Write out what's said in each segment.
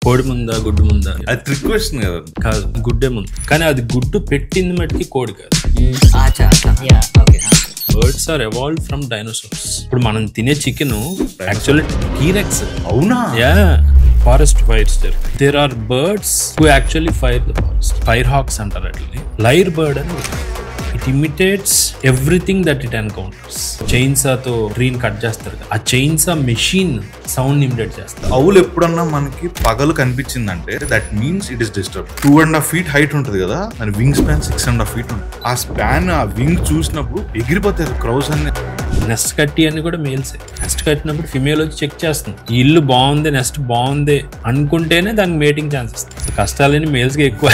కోడి ముందా గుడ్డు ముందా అది ట్రిక్ క్వశ్చన్ కదా. కాదు, గుడ్డే ముందు. కానీ అది గుడ్డు పెట్టింది మట్టికి కోడి కాదు. Birds are evolved from dinosaurs. ఇప్పుడు మనం తినే చికెన్ యాక్చువల్లీ టీరెక్స్. అవునా? యా, ఫారెస్ట్ ఫైర్స్ జరుగుతాయి. There are birds who actually fire the forest. Fire hawks అంటారు అట్లని. లైర్ బర్డ్ అని it imitates everything that it encounters. చైన్సాతో ట్రీని కట్ చేస్తారు, ఆ చైన్సా మెషిన్ సౌండ్ ఇమిటేట్ చేస్తారు. అవులు ఎప్పుడన్నా మనకి పగలు కనిపించిందంటే that means it is disturb. 2.5 feet height ఉంటుంది కదా, దాని వింగ్ స్పాన్ 6.5 feet ఉంటుంది. ఆ స్పాన్, ఆ వింగ్ చూసినప్పుడు ఎగిరిపోతారు క్రౌస్ అన్ని. నెస్ట్ కట్టి అని కూడా మేల్సే. నెస్ట్ కట్టినప్పుడు ఫిమేల్ వచ్చి చెక్ చేస్తుంది, ఈ ఇల్లు బాగుంది, నెస్ట్ బాగుంది అనుకుంటేనే దానికి మేటింగ్ ఛాన్సెస్. కష్టాలని మేల్స్కి ఎక్కువ.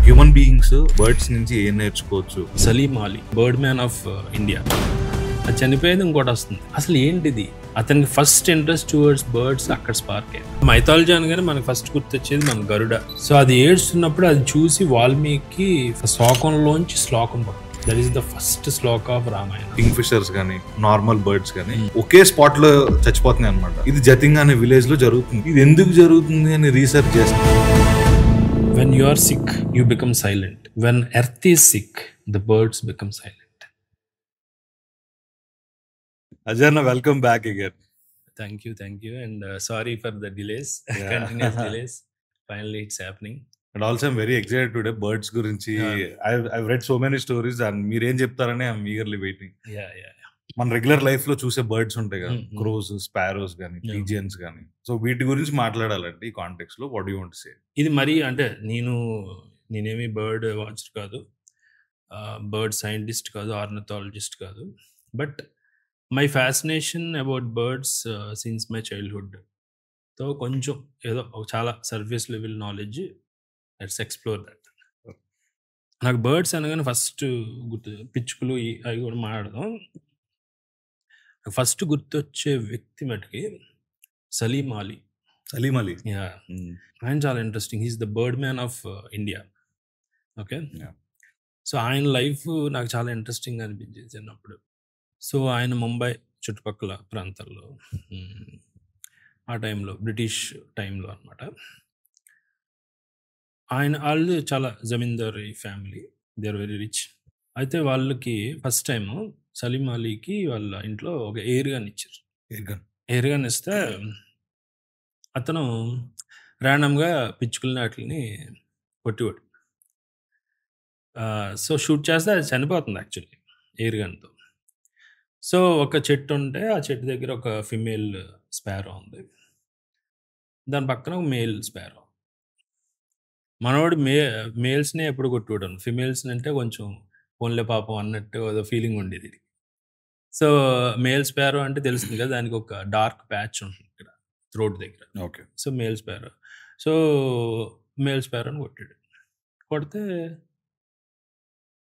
హ్యూమన్ బీయింగ్స్ బర్డ్స్ నుంచి ఏం నేర్చుకోవచ్చు? Salim Ali, bird man of India, అది చనిపోయేది ఇంకోటి వస్తుంది. అసలు ఏంటిది? అతనికి ఫస్ట్ ఇంట్రెస్ట్ టువర్డ్స్ బర్డ్స్ అక్కడ స్పార్కే. మైథాలజీ అనగానే మనకు ఫస్ట్ గుర్తొచ్చేది మన గరుడ. సో అది ఏడుస్తున్నప్పుడు అది చూసి వాల్మీకి శ్లోకంలోంచి శ్లోకం పడుతుంది. That is the first shloka of Ramayana. Kingfishers కానీ నార్మల్ బర్డ్స్ కానీ ఒకే స్పాట్ లో చచ్చిపోతున్నాయి అనమాట. ఇది జతింగ్ అనే విలేజ్ లో జరుగుతుంది. ఇది ఎందుకు జరుగుతుంది అని రీసెర్చ్ చేస్తాం. When you are sick, you become silent. When earth is sick, the birds become silent. Ajarna, welcome back again. Thank you. And sorry for the delays, continuous delays. Finally, it's happening. And also, I'm very excited today. Birds gurinchi. I've read so many stories and మీరేం చెప్తారని I'm eagerly waiting. Yeah. మన regular life లో చూసే birds ఉంటాయి కదా, crores, sparrows కానీ, pigeons కానీ. So వీటి గురించి మాట్లాడాలంటే ఈ కాంటెక్స్ట్ లో what do you want to say? ఇది మరి అంటే నేనేమి బర్డ్ వాచర్ కాదు, బర్డ్ సైంటిస్ట్ కాదు, ఆర్నథాలజిస్ట్ కాదు. But my fascination about birds since my childhood. తో కొంచెం ఏదో చాలా surface level knowledge. Let's explore that. నాకు బర్డ్స్ అనగానే ఫస్ట్ గుర్తు పిచ్చుకలు అవి కూడా మాట్లాడదాం. ఫస్ట్ గుర్తొచ్చే వ్యక్తి మటుకి సలీం అలీ. యా, ఆయన చాలా interesting. He's the bird man of India. Okay, so ఆయన లైఫ్ నాకు చాలా ఇంట్రెస్టింగ్ అనిపించేది చిన్నప్పుడు. సో ఆయన ముంబై చుట్టుపక్కల ప్రాంతాల్లో, ఆ టైంలో బ్రిటిష్ టైంలో అనమాట. వాళ్ళు చాలా జమీందారీ family, they are very rich. అయితే వాళ్ళకి ఫస్ట్ టైము సలీం అలీకి వాళ్ళ ఇంట్లో ఒక ఎయిర్ గన్ ఇచ్చారు. ఎయిర్ గన్ ఇస్తే అతను ర్యాండమ్గా పిచ్చుకల్ని వాటిని కొట్టివాడు. సో షూట్ చేస్తే అది చనిపోతుంది యాక్చువల్లీ ఎయిర్ గన్తో. సో ఒక చెట్టు ఉంటే ఆ చెట్టు దగ్గర ఒక ఫిమేల్ స్పారో ఉంది, దాని పక్కన ఒక మేల్ స్పారో. మనవాడు మేల్స్నే ఎప్పుడు కొట్టుకోవడం, ఫిమేల్స్ని అంటే కొంచెం పోన్లే పాపం అన్నట్టు ఏదో ఫీలింగ్ ఉండేది. సో మేల్ స్పారో అంటే తెలుస్తుంది కదా, దానికి ఒక డార్క్ ప్యాచ్ ఉంటుంది ఇక్కడ థ్రోట్ దగ్గర. Okay, so male sparrow. So male స్పారోని కొట్టాడు. కొడితే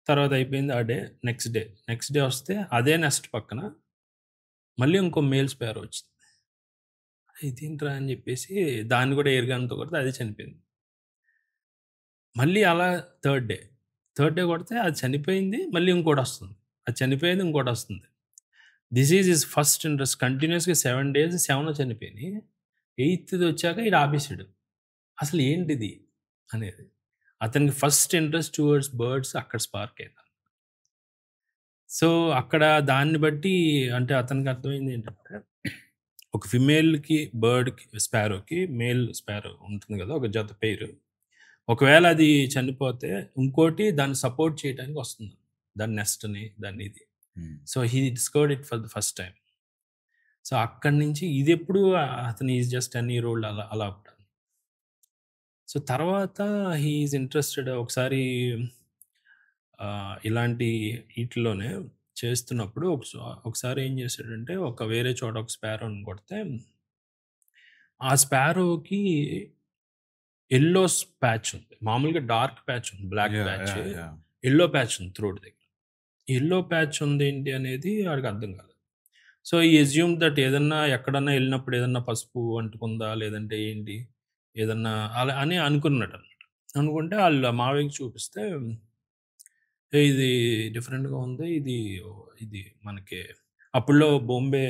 తర్వాత అయిపోయింది ఆ డే. నెక్స్ట్ డే వస్తే అదే నెస్ట్ పక్కన మళ్ళీ ఇంకో మేల్ స్పారో వచ్చింది. ఇదేంట్రా అని చెప్పేసి దాన్ని కూడా ఎయిర్ గన్తో కొడితే అది చనిపోయింది. మళ్ళీ అలా థర్డ్ డే కొడితే అది చనిపోయింది, మళ్ళీ ఇంకోటి వస్తుంది, అది చనిపోయింది, ఇంకోటి వస్తుంది. This is his first interest. కంటిన్యూస్గా 7 days 7 చనిపోయినాయి. 8th వచ్చాక ఇది ఆపేసాడు. అసలు ఏంటిది అనేది అతనికి ఫస్ట్ ఇంట్రెస్ట్ టువర్డ్స్ బర్డ్స్ అక్కడ స్పార్క్ అయింది. సో అక్కడ దాన్ని బట్టి అంటే అతనికి అర్థమైంది ఏంటంటే, ఒక ఫిమేల్కి బర్డ్కి స్పారోకి మేల్ స్పారో ఉంటుంది కదా, ఒక జత పేరు. ఒకవేళ అది చనిపోతే ఇంకోటి దాన్ని సపోర్ట్ చేయడానికి వస్తుంది, దాని నెస్ట్ని, దాన్ని ఇది. So he discovered it for the first time. So అక్కడి నుంచి ఇది ఎప్పుడు అతను ఈజ్ జస్ట్ 10 year old అలా ఉంటాను. సో తర్వాత హీ ఈజ్ ఇంట్రెస్టెడ్. ఒకసారి ఇలాంటి వీటిలోనే చేస్తున్నప్పుడు ఒకసారి ఏం చేశాడంటే, వేరే చోట ఒక స్పారోని కొడితే ఆ స్పారోకి ఎల్లో ప్యాచ్ ఉంది. మామూలుగా డార్క్ ప్యాచ్ ఉంది, బ్లాక్ ప్యాచ్, ఎల్లో ప్యాచ్ ఉంది థ్రోట్ దగ్గర. ఎల్లో ప్యాచ్ ఉంది ఏంటి అనేది వాడికి అర్థం కాదు. సో ఈ అజ్యూమ్ దట్ ఏదన్నా ఎక్కడన్నా వెళ్ళినప్పుడు ఏదన్నా పసుపు అంటుకుందా, లేదంటే ఏంటి ఏదన్నా అలా అని అనుకున్నాడు అనమాట. అనుకుంటే వాళ్ళు మావయ్యకి చూపిస్తే, ఇది డిఫరెంట్గా ఉంది, ఇది మనకి అప్పుడులో బాంబే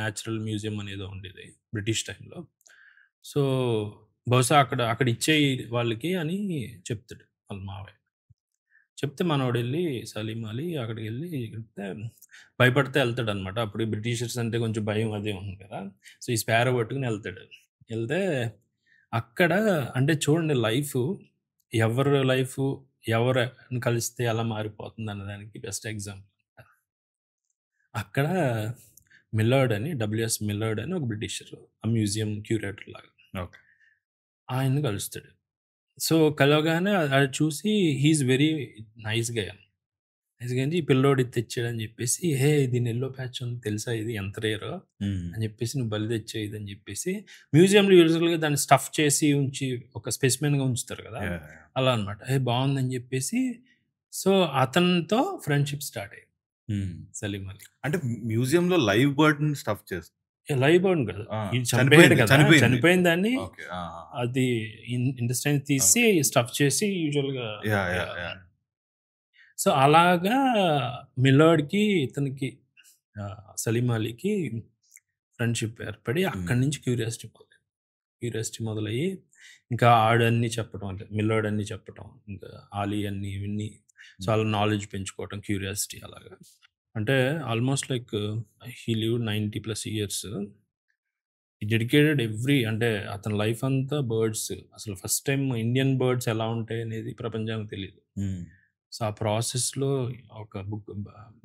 న్యాచురల్ మ్యూజియం అనేదో ఉండేది బ్రిటిష్ టైంలో. సో బహుశా అక్కడ ఇచ్చేయి వాళ్ళకి అని చెప్తాడు వాళ్ళ మావయ్య. చెప్తే మనోడు వెళ్ళి సలీం అలీ అక్కడికి వెళ్ళి చెప్తే భయపడితే వెళ్తాడనమాట. అప్పుడు బ్రిటిషర్స్ అంటే కొంచెం భయం అదే ఉంది కదా. సో ఈ స్పారో పట్టుకుని వెళ్తాడు. వెళ్తే అక్కడ అంటే చూడండి ఎవరి లైఫ్ ఎవరిని కలిస్తే ఎలా మారిపోతుంది అన్నదానికి బెస్ట్ ఎగ్జాంపుల్. అక్కడ మిల్లర్డ్ అని డబ్ల్యూఎస్ మిల్లర్డ్ అని ఒక బ్రిటిషర్, ఆ మ్యూజియం క్యూరేటర్ లాగా. ఓకే. ఆయన్ని కలుస్తాడు. సో కలవగానే అది చూసి హీఈస్ వెరీ నైస్ గా ఈ పిల్లోడు ఇది తెచ్చాడని చెప్పేసి, హే దీని ఎల్లో ప్యాచ్ ఉంది తెలుసా, ఇది ఎంత రేరో అని చెప్పేసి, నువ్వు బలి తెచ్చావు ఇది అని చెప్పేసి, మ్యూజియంలో యూజువల్గా దాన్ని స్టఫ్ చేసి ఉంచి ఒక స్పెసిమెన్గా ఉంచుతారు కదా, అలా అనమాట. హే బాగుందని చెప్పేసి, సో అతనితో ఫ్రెండ్షిప్ స్టార్ట్ అయ్యింది సలీం అలీ. అంటే మ్యూజియం లో లైవ్ బర్డ్ స్టఫ్ చేస్తారు. లైవ్ బర్డ్ కదా, చనిపోయాడు కదా, చనిపోయిన దాన్ని అది ఇండస్ట్రీ తీసి స్టఫ్ చేసి యూజువల్గా. సో అలాగా మిల్లర్డ్కి ఇతనికి సలీం అలీకి ఫ్రెండ్షిప్ ఏర్పడి అక్కడి నుంచి క్యూరియాసిటీ మొదలయ్యి ఇంకా ఆడన్నీ చెప్పడం, అంటే మిల్లర్డ్ అన్నీ చెప్పడం, ఇంకా ఆలీ అన్నీ ఇవన్నీ చాలా నాలెడ్జ్ పెంచుకోవటం, క్యూరియాసిటీ అలాగా. అంటే almost like he lived 90+ years. Dedicated అంటే అతని లైఫ్ అంతా బర్డ్స్. అసలు ఫస్ట్ టైం ఇండియన్ బర్డ్స్ ఎలా ఉంటాయి అనేది ప్రపంచానికి తెలియదు. సో ఆ ప్రాసెస్లో ఒక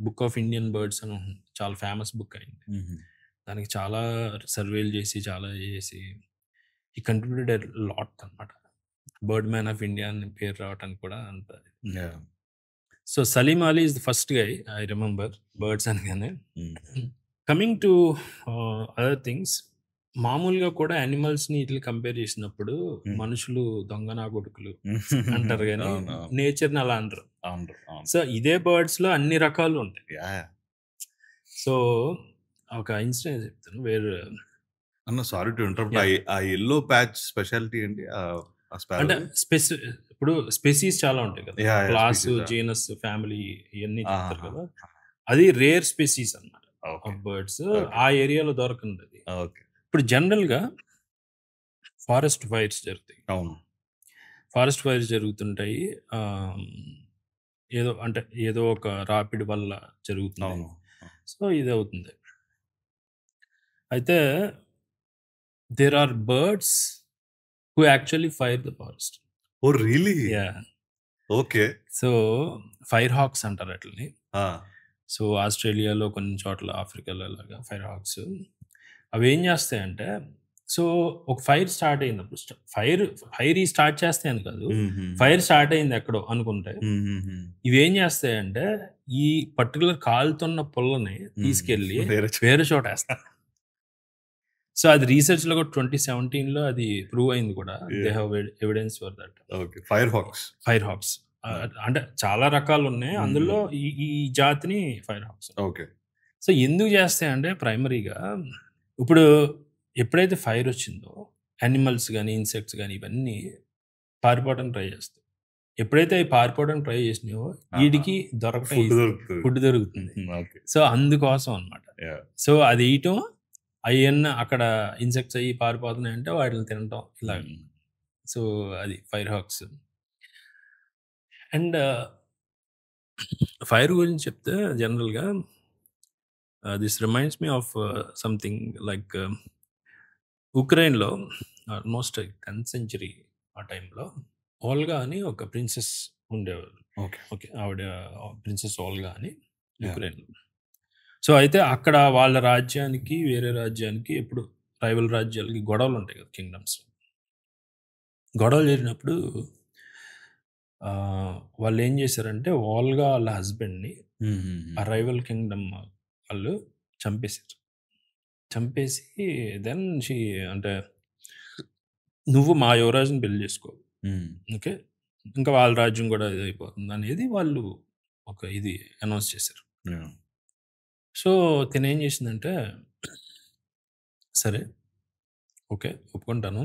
బుక్ ఆఫ్ ఇండియన్ బర్డ్స్ అని ఉంటుంది, చాలా ఫేమస్ బుక్ అయింది. దానికి చాలా సర్వేలు చేసి ఈ కంట్రిబ్యూటెడ్ లాట్ అనమాట. బర్డ్ మ్యాన్ ఆఫ్ ఇండియా అని పేరు రావడానికి కూడా అంత. So Salim Ali is the first guy I remember birds అనగానే. కమింగ్ టు అదర్ థింగ్స్, మామూలుగా కూడా యానిమల్స్ని ఇట్లా కంపేర్ చేసినప్పుడు మనుషులు దొంగ నా కొడుకులు అంటారు కానీ నేచర్ని అలా అంటారు. సో ఇదే బర్డ్స్లో అన్ని రకాలు ఉంటాయి. సో ఒక ఇన్సిడెంట్ చెప్తాను. సారీ టు ఇంటరప్ట్, ఆ యెల్లో ప్యాచ్ స్పెషాలిటీ ఏంటి? అంటే ఇప్పుడు స్పెసీస్ చాలా ఉంటాయి కదా, క్లాస్, జీనస్, ఫ్యామిలీ ఇవన్నీ చెప్తారు కదా. అది రేర్ స్పెసీస్ అన్నమాట ఆఫ్ బర్డ్స్. ఆ ఏరియాలో దొరకండి. ఇప్పుడు జనరల్గా ఫారెస్ట్ ఫైర్స్ జరుగుతాయి. ఫారెస్ట్ ఫైర్స్ జరుగుతుంటాయి, ఏదో ఒక రాపిడ్ వల్ల జరుగుతుంది. సో ఇది అవుతుంది. అయితే there are birds who actually fire the forest. Oh really? Yeah. Okay. So fire hawks అంటారు అట్లని. సో ఆస్ట్రేలియాలో కొన్ని చోట్ల, ఆఫ్రికాలో అలాగా ఫైర్ హాక్స్. అవి ఏం చేస్తాయంటే, సో ఒక ఫైర్ స్టార్ట్ అయినప్పుడు ఫైర్ స్టార్ట్ చేస్తాయని కాదు, ఫైర్ స్టార్ట్ అయింది ఎక్కడో అనుకుంటే, ఇవి ఏం చేస్తాయంటే ఈ పర్టికులర్ కాలుతున్న పుల్లని తీసుకెళ్ళి వేరే చోట వేస్తాయి. సో అది రీసెర్చ్లో కూడా 2017లో అది ప్రూవ్ అయింది కూడా. They have evidence for that. Fire hawks అంటే చాలా రకాలు ఉన్నాయి, అందులో ఈ జాతిని ఫైర్ హాక్స్. సో ఎందుకు చేస్తాయంటే ప్రైమరీగా ఇప్పుడు ఎప్పుడైతే ఫైర్ వచ్చిందో యానిమల్స్ కానీ ఇన్సెక్ట్స్ కానీ ఇవన్నీ పారిపోవడానికి ట్రై చేస్తాయి. ఎప్పుడైతే అవి పారిపోవడానికి ట్రై చేసినాయో వీడికి ఫుడ్ దొరుకుతుంది. సో అందుకోసం అనమాట. సో అది వేయటం, అవన్నీ అక్కడ ఇన్సెక్ట్స్ అయ్యి పారిపోతున్నాయి అంటే వాటిని తినటం ఇలా. సో అది ఫైర్ హాక్స్. అండ్ ఫైర్ గురించి చెప్తే జనరల్గా this reminds me of something like ఉక్రెయిన్లో ఆల్మోస్ట్ 10th century ఆ టైంలో ఓల్గా అని ఒక ప్రిన్సెస్ ఉండేవారు. ఓకే, ఆవిడ ప్రిన్సెస్ ఓల్గా అని ఉక్రెయిన్లో. సో అయితే అక్కడ వాళ్ళ రాజ్యానికి వేరే రాజ్యానికి ఎప్పుడు రైవల్ రాజ్యాలకి గొడవలు ఉంటాయి కదా, కింగ్డమ్స్. గొడవలు జరిగినప్పుడు వాళ్ళు ఏం చేశారంటే ఓల్గా వాళ్ళ హస్బెండ్ని ఆ రైవల్ కింగ్డమ్ వాళ్ళు చంపేసి దెన్ అంటే నువ్వు మా యువరాజుని పెళ్లి చేసుకో, ఓకే, ఇంకా వాళ్ళ రాజ్యం కూడా ఇది అయిపోతుంది అనేది వాళ్ళు ఒక ఇది అనౌన్స్ చేశారు. సో తినేం చేసిందంటే, సరే ఓకే ఒప్పుకుంటాను,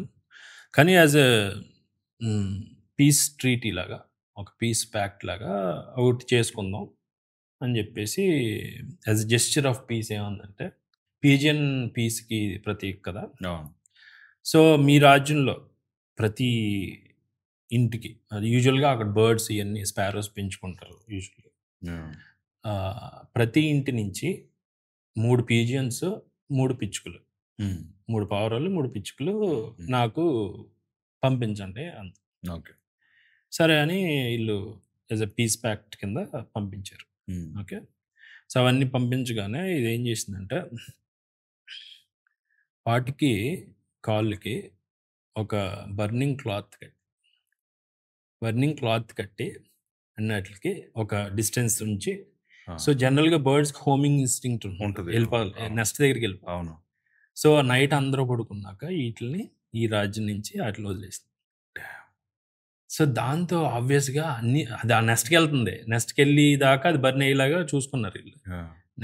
కానీ యాజ్ ఎ పీస్ ట్రీటీ లాగా, ఒక పీస్ ప్యాక్ట్ లాగా ఒకటి చేసుకుందాం అని చెప్పేసి, as a gesture of peace ఏమందంటే, పీజియన్ పీస్కి ప్రతీక కదా. సో మీ రాజ్యంలో ప్రతి ఇంటికి అది యూజువల్గా అక్కడ బర్డ్స్ ఇవన్నీ స్పారోస్ పెంచుకుంటారు యూజువల్గా. ప్రతి ఇంటి నుంచి 3 పీజియన్స్ 3 పిచ్చుకలు 3 పావురాలు 3 పిచ్చుకలు నాకు పంపించండి అంత. ఓకే. సరే అని వీళ్ళు యాజ్ ఎ పీస్ ప్యాక్ట్ కింద పంపించారు. ఓకే. సో అవన్నీ పంపించగానే ఇది ఏం చేసిందంటే వాటికి కాళ్ళకి ఒక బర్నింగ్ క్లాత్ కట్టి అన్నిటికి ఒక డిస్టెన్స్ ఉంచి. సో జనరల్గా బర్డ్స్ హోమింగ్ ఇన్స్టింక్ట్ ఉంటుంది, వెళ్ళిపోవాలి నెక్స్ట్ దగ్గరికి వెళ్ళిపోవాలి. అవును. సో నైట్ అందరూ పడుకున్నాక వీటిని ఈ రాజ్యం నుంచి వాటిని వదిలేసింది. సో దాంతో ఆబ్వియస్గా అన్ని అది ఆ నెస్ట్కి వెళ్తుంది. నెస్ట్కి వెళ్ళి దాకా అది బర్న్ అయ్యేలాగా చూసుకున్నారు వీళ్ళు.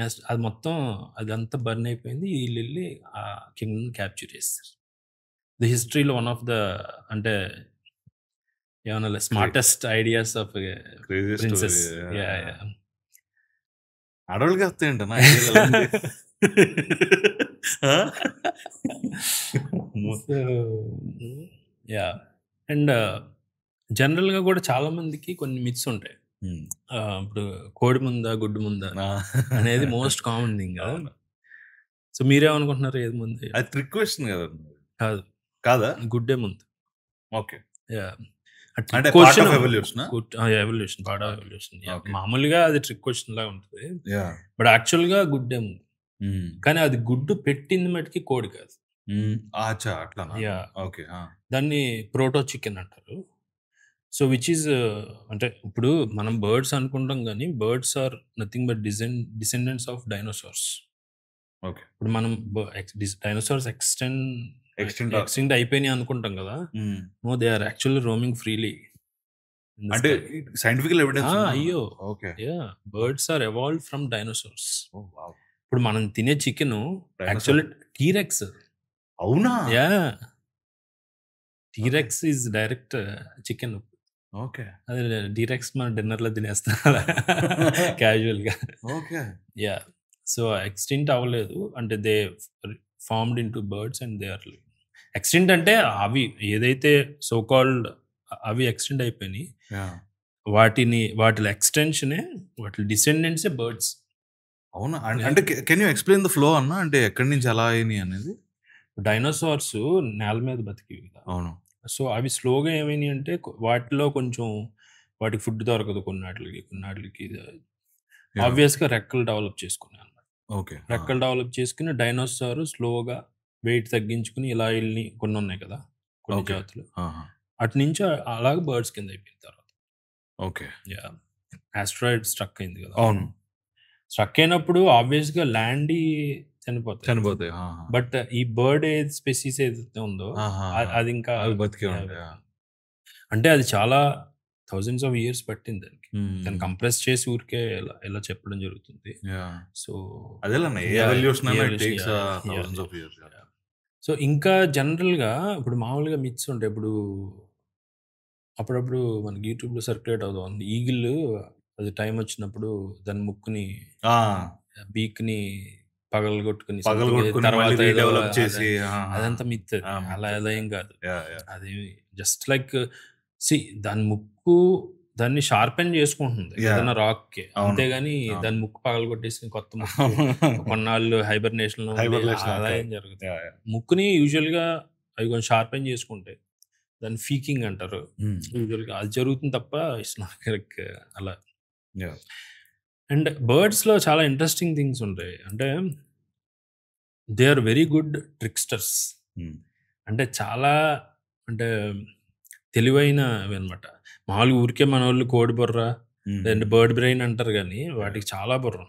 నెక్స్ట్ అది మొత్తం అదంతా బర్న్ అయిపోయింది. వీళ్ళు వెళ్ళి ఆ కింగ్ని క్యాప్చర్ చేస్తారు. ది హిస్టరీలో వన్ ఆఫ్ ద అంటే ఏమన్నా స్మార్టెస్ట్ ఐడియాస్ ఆఫ్ ప్రిన్సెస్. అడవులకి వస్తాయంట యా. అండ్ జనరల్గా కూడా చాలా మందికి కొన్ని మిత్స్ ఉంటాయి. ఇప్పుడు కోడి ముందా గుడ్డు ముందా అనేది మోస్ట్ కామన్ థింగ్ కదా. సో మీరేమనుకుంటున్నారు, ఏది ముందు? అది ట్రిక్ క్వశ్చన్ కదా. కాదా, గుడ్డే ముందు. Okay. Yeah, evolution part of evolution. మామూలుగా అది ట్రిక్ క్వశ్చన్ లాగా ఉంటుంది, బట్ యాక్చువల్గా గుడ్డే ముందు. కానీ అది గుడ్డు పెట్టింది మటుకి కోడి కాదు. Yeah, okay. దాన్ని ప్రోటో చికెన్ అంటారు. సో విచ్ ఈజ్ అంటే ఇప్పుడు మనం బర్డ్స్ అనుకుంటాం కానీ birds are nothing but descendants of dinosaurs. Okay. ఇప్పుడు మనం డైనోసార్స్ ఎక్స్టెంట్ అయిపోయినాయి అనుకుంటాం కదా. No, they are actually roaming freely. అంటే సైంటిఫికల్ ఎవిడెన్స్. అయ్యో, okay. Yeah, birds are evolved from dinosaurs. ఇప్పుడు మనం తినే చికెన్ యాక్చువల్లీ టీరెక్స్. అవునా? Yeah, T rex is direct chicken. Okay. అదే టీరెక్స్ మన డిన్నర్లో తినేస్తాం క్యాజువల్గా. ఓకే. యా, సో ఎక్స్టెంట్ అవ్వలేదు అంటే they formed into birds and they are extinct అంటే అవి ఏదైతే సో కాల్డ్ అవి ఎక్స్టెంట్ అయిపోయినాయి, వాటి ఎక్స్టెన్షనే వాటి డిసెండెంట్సే బర్డ్స్. అవునా? అంటే can you explain the flow అన్న, అంటే ఎక్కడి నుంచి ఎలా అయినాయి అనేది? డైనోసార్స్ నేల మీద బతికేవి కదా. అవును. సో అవి స్లోగా ఏమైనాయి అంటే వాటిలో కొంచెం వాటికి ఫుడ్ దొరకదు కొన్నాటికి ఆబ్వియస్గా రెక్కలు డెవలప్ చేసుకున్నాయి అన్నమాట. ఓకే. రెక్కలు డెవలప్ చేసుకుని డైనోసార్ స్లోగా వెయిట్ తగ్గించుకుని ఇలా వెళ్ళి కొన్ని ఉన్నాయి కదా కొన్ని జాతులు, అటు నుంచి అలాగే బర్డ్స్ కింద అయిపోయిన తర్వాత. ఓకే. యా, ఆస్ట్రాయిడ్ స్ట్రక్ అయింది కదా. అవును. స్ట్రక్ అయినప్పుడు ఆబ్వియస్గా ల్యాండ్ చనిపోతాయి. బట్ ఈ బర్డ్ స్పెసీస్ ఏదైతే ఉందో అది ఇంకా బతికే ఉంటాయి. అంటే అది చాలా థౌజండ్స్ ఆఫ్ ఇయర్స్ పట్టింది దాన్ని కంప్రెస్ చేసి ఊరికే ఎలా చెప్పడం జరుగుతుంది. సో సో ఇంకా జనరల్గా ఇప్పుడు మామూలుగా మిత్స్ ఉంటాయి. ఇప్పుడు అప్పుడప్పుడు మనకి యూట్యూబ్లో సర్క్యులేట్ అవుతుంది, ఈగిల్ అది టైం వచ్చినప్పుడు దాని ముక్కుని బీక్ని పగలగొట్టుకుని అదంతా మిత్. అలా ఏం కాదు. అది జస్ట్ లైక్ దాని ముక్కు దాన్ని షార్పెన్ చేసుకుంటుంది ఏదైనా రాక్ కి, అంతేగాని దాని ముక్కు పగలగొట్టేసి కొత్త ముక్కు కొన్నాళ్ళు హైబర్నేషన్ అలా ఏం జరుగుతుంది. ముక్కుని యూజువల్ గా అవి కొంచెం షార్పెన్ చేసుకుంటే దాన్ని ఫీకింగ్ అంటారు యూజువల్ గా, అది జరుగుతుంది తప్ప ఇట్స్ నాట్ కరెక్ట్ అలా. అండ్ బర్డ్స్ లో చాలా ఇంట్రెస్టింగ్ థింగ్స్ ఉంటాయి. అంటే దే ఆర్ వెరీ గుడ్ ట్రిక్స్టర్స్. అంటే చాలా అంటే తెలివైనవి అనమాట. మామూలుగా ఊరికే మన వాళ్ళు కోడి బుర్ర లేదంటే బర్డ్ బ్రెయిన్ అంటారు కానీ వాటికి చాలా బుర్ర.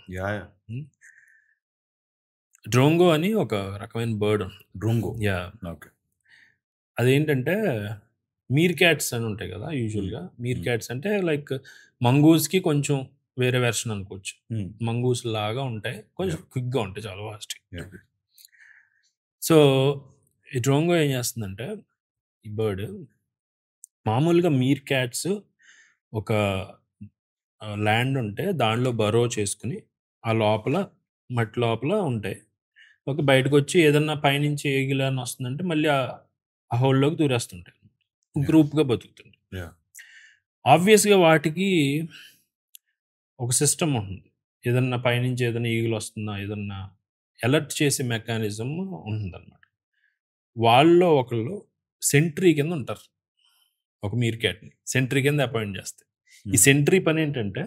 డ్రోంగో అని ఒక రకమైన బర్డ్. డ్రోంగో, యా. ఓకే. అదేంటంటే మీర్ క్యాట్స్ అని ఉంటాయి కదా యూజువల్గా. మీర్ క్యాట్స్ అంటే లైక్ మంగూస్కి కొంచెం వేరే వెర్షన్ అనుకోవచ్చు. మంగూస్ లాగా ఉంటాయి, కొంచెం క్విక్గా ఉంటాయి, చాలా ఫాస్ట్. సో ఈ డ్రోంగో ఏం చేస్తుందంటే ఈ బర్డ్ మామూలుగా మీర్ క్యాట్స్ ఒక ల్యాండ్ ఉంటే దానిలో బరో చేసుకుని ఆ లోపల మట్టి లోపల ఉంటాయి. ఒక బయటకు వచ్చి ఏదన్నా పైనుంచి ఏగిలని వస్తుందంటే మళ్ళీ ఆ హోల్లోకి దూరేస్తుంటాయి, గ్రూప్గా బతుకుతుంటాయి. Yeah. ఆబ్వియస్గా వాటికి ఒక సిస్టమ్ ఉంటుంది. ఏదన్నా పైనుంచి ఏదైనా ఈగలు వస్తున్నా ఏదన్నా అలర్ట్ చేసే మెకానిజం ఉంటుందన్నమాట. వాళ్ళలో ఒకళ్ళు సెంట్రీ కింద ఉంటారు. ఒక మీర్ క్యాట్ని సెంట్రీ కింద అపాయింట్ చేస్తే, ఈ సెంట్రీ పని ఏంటంటే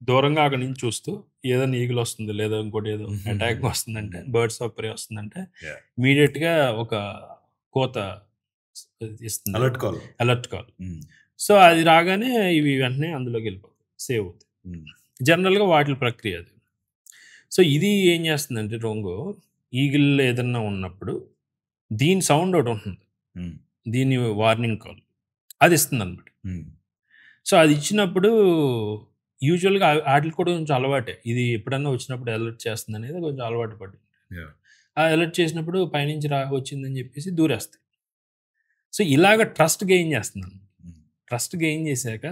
దూరంగా అక్కడి నుంచి చూస్తూ ఏదైనా ఈగలు వస్తుంది లేదా ఇంకోటి ఏదో అటాక్ వస్తుందంటే, బర్డ్స్ ఆఫ్ ప్రే వస్తుందంటే ఇమీడియట్గా ఒక కోత ఇస్తుంది, అలర్ట్ కాల్. సో అది రాగానే ఇవి వెంటనే అందులోకి వెళ్ళిపోతాయి, సేవ్ అవుతాయి. జనరల్గా వాటి ప్రక్రియ అది. సో ఇది ఏం చేస్తుందంటే రొంగో ఈగిల్ ఏదన్నా ఉన్నప్పుడు దీని సౌండ్ ఒకటి ఉంటుంది, దీని వార్నింగ్ కాల్ అది ఇస్తుంది అనమాట. సో అది ఇచ్చినప్పుడు యూజువల్గా వాటికి కూడా కొంచెం అలవాటే, ఇది ఎప్పుడన్నా వచ్చినప్పుడు అలర్ట్ చేస్తుంది అనేది కొంచెం అలవాటు పడి, ఆ అలర్ట్ చేసినప్పుడు పైనుంచి వచ్చిందని చెప్పేసి దూరేస్తాయి. సో ఇలాగ ట్రస్ట్ గెయిన్ చేస్తున్నాను. ట్రస్ట్ గెయిన్ చేశాక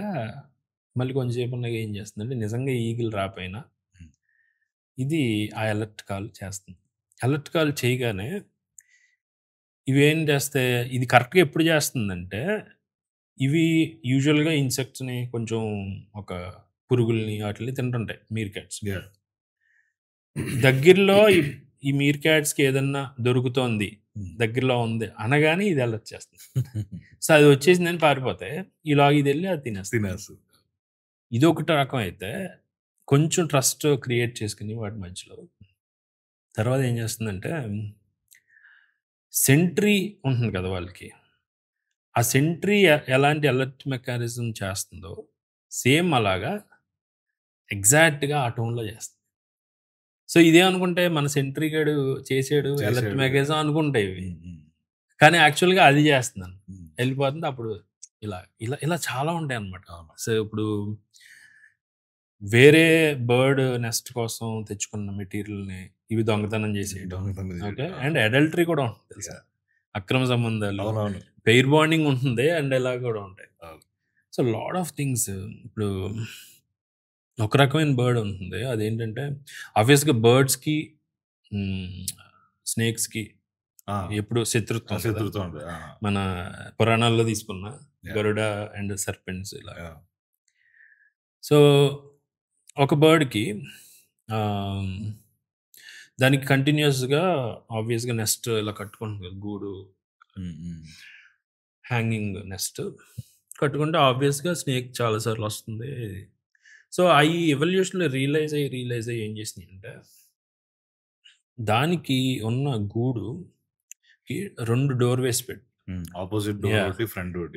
మళ్ళీ కొంచెంసేపు ఉన్నగా ఏం చేస్తుందంటే నిజంగా ఈగిల్ రాపోయినా ఇది ఆ అలర్ట్ కాల్ చేస్తుంది. అలర్ట్ కాల్ చేయగానే ఇవేం చేస్తే ఇది కరెక్ట్గా ఎప్పుడు చేస్తుందంటే, ఇవి యూజువల్గా ఇన్సెక్ట్స్ని కొంచెం ఒక పురుగుల్ని వాటిని తింటుంటాయి మీర్ క్యాట్స్. దగ్గరలో ఈ మీర్ క్యాట్స్కి ఏదన్నా దొరుకుతోంది, దగ్గరలో ఉంది అనగానే ఇది అలర్ట్ చేస్తుంది. సో అది వచ్చేసిందని పారిపోతాయి, ఇలాగ ఇది వెళ్ళి అది తినేస్తుంది. ఇది ఒకటి రకం అయితే కొంచెం ట్రస్ట్ క్రియేట్ చేసుకుని వాటి మధ్యలో తర్వాత ఏం చేస్తుందంటే, సెంట్రీ ఉంటుంది కదా వాళ్ళకి, ఆ సెంట్రీ ఎలాంటి అలర్ట్ మెకానిజం చేస్తుందో సేమ్ అలాగా ఎగ్జాక్ట్గా ఆ టోన్లో చేస్తుంది. సో ఇదే అనుకుంటే మన సెంట్రీ గడు చేసాడు అలర్ట్ మెకానిజం అనుకుంటాయి ఇవి, కానీ యాక్చువల్గా అది చేస్తున్నాను వెళ్ళిపోతుంది. అప్పుడు ఇలా ఇలా ఇలా చాలా ఉంటాయి అన్నమాట. సో ఇప్పుడు వేరే బర్డ్ నెస్ట్ కోసం తెచ్చుకున్న మెటీరియల్ని ఇవి దొంగతనం చేసేయడం, ఓకే, అండ్ అడల్టరీ కూడా ఉంటుంది తెలుసా, అక్రమ సంబంధాలు, పెయిర్ బాండింగ్ ఉంటుంది, అండ్ ఇలా కూడా ఉంటాయి. So lot of things. ఇప్పుడు ఒక రకమైన బర్డ్ ఉంటుంది, అదేంటంటే ఆబ్వియస్గా బర్డ్స్కి స్నేక్స్కి ఎప్పుడు శత్రుత్వం. మన పురాణాల్లో తీసుకున్న గరుడ అండ్ సర్పెంట్స్ ఇలా. సో ఒక బర్డ్కి దానికి కంటిన్యూస్గా ఆబ్వియస్గా నెస్ట్ ఇలా కట్టుకుంటుంది, గూడు హ్యాంగింగ్ నెస్ట్ కట్టుకుంటే ఆబ్వియస్గా స్నేక్ చాలాసార్లు వస్తుంది. సో అవి ఎవల్యూషన్లో రియలైజ్ అయ్యి ఏం చేసినాయి అంటే, దానికి ఉన్న గూడుకి 2 డోర్వేస్ పెట్టి ఆపోజిట్ డోర్ ఫ్రంట్ డోర్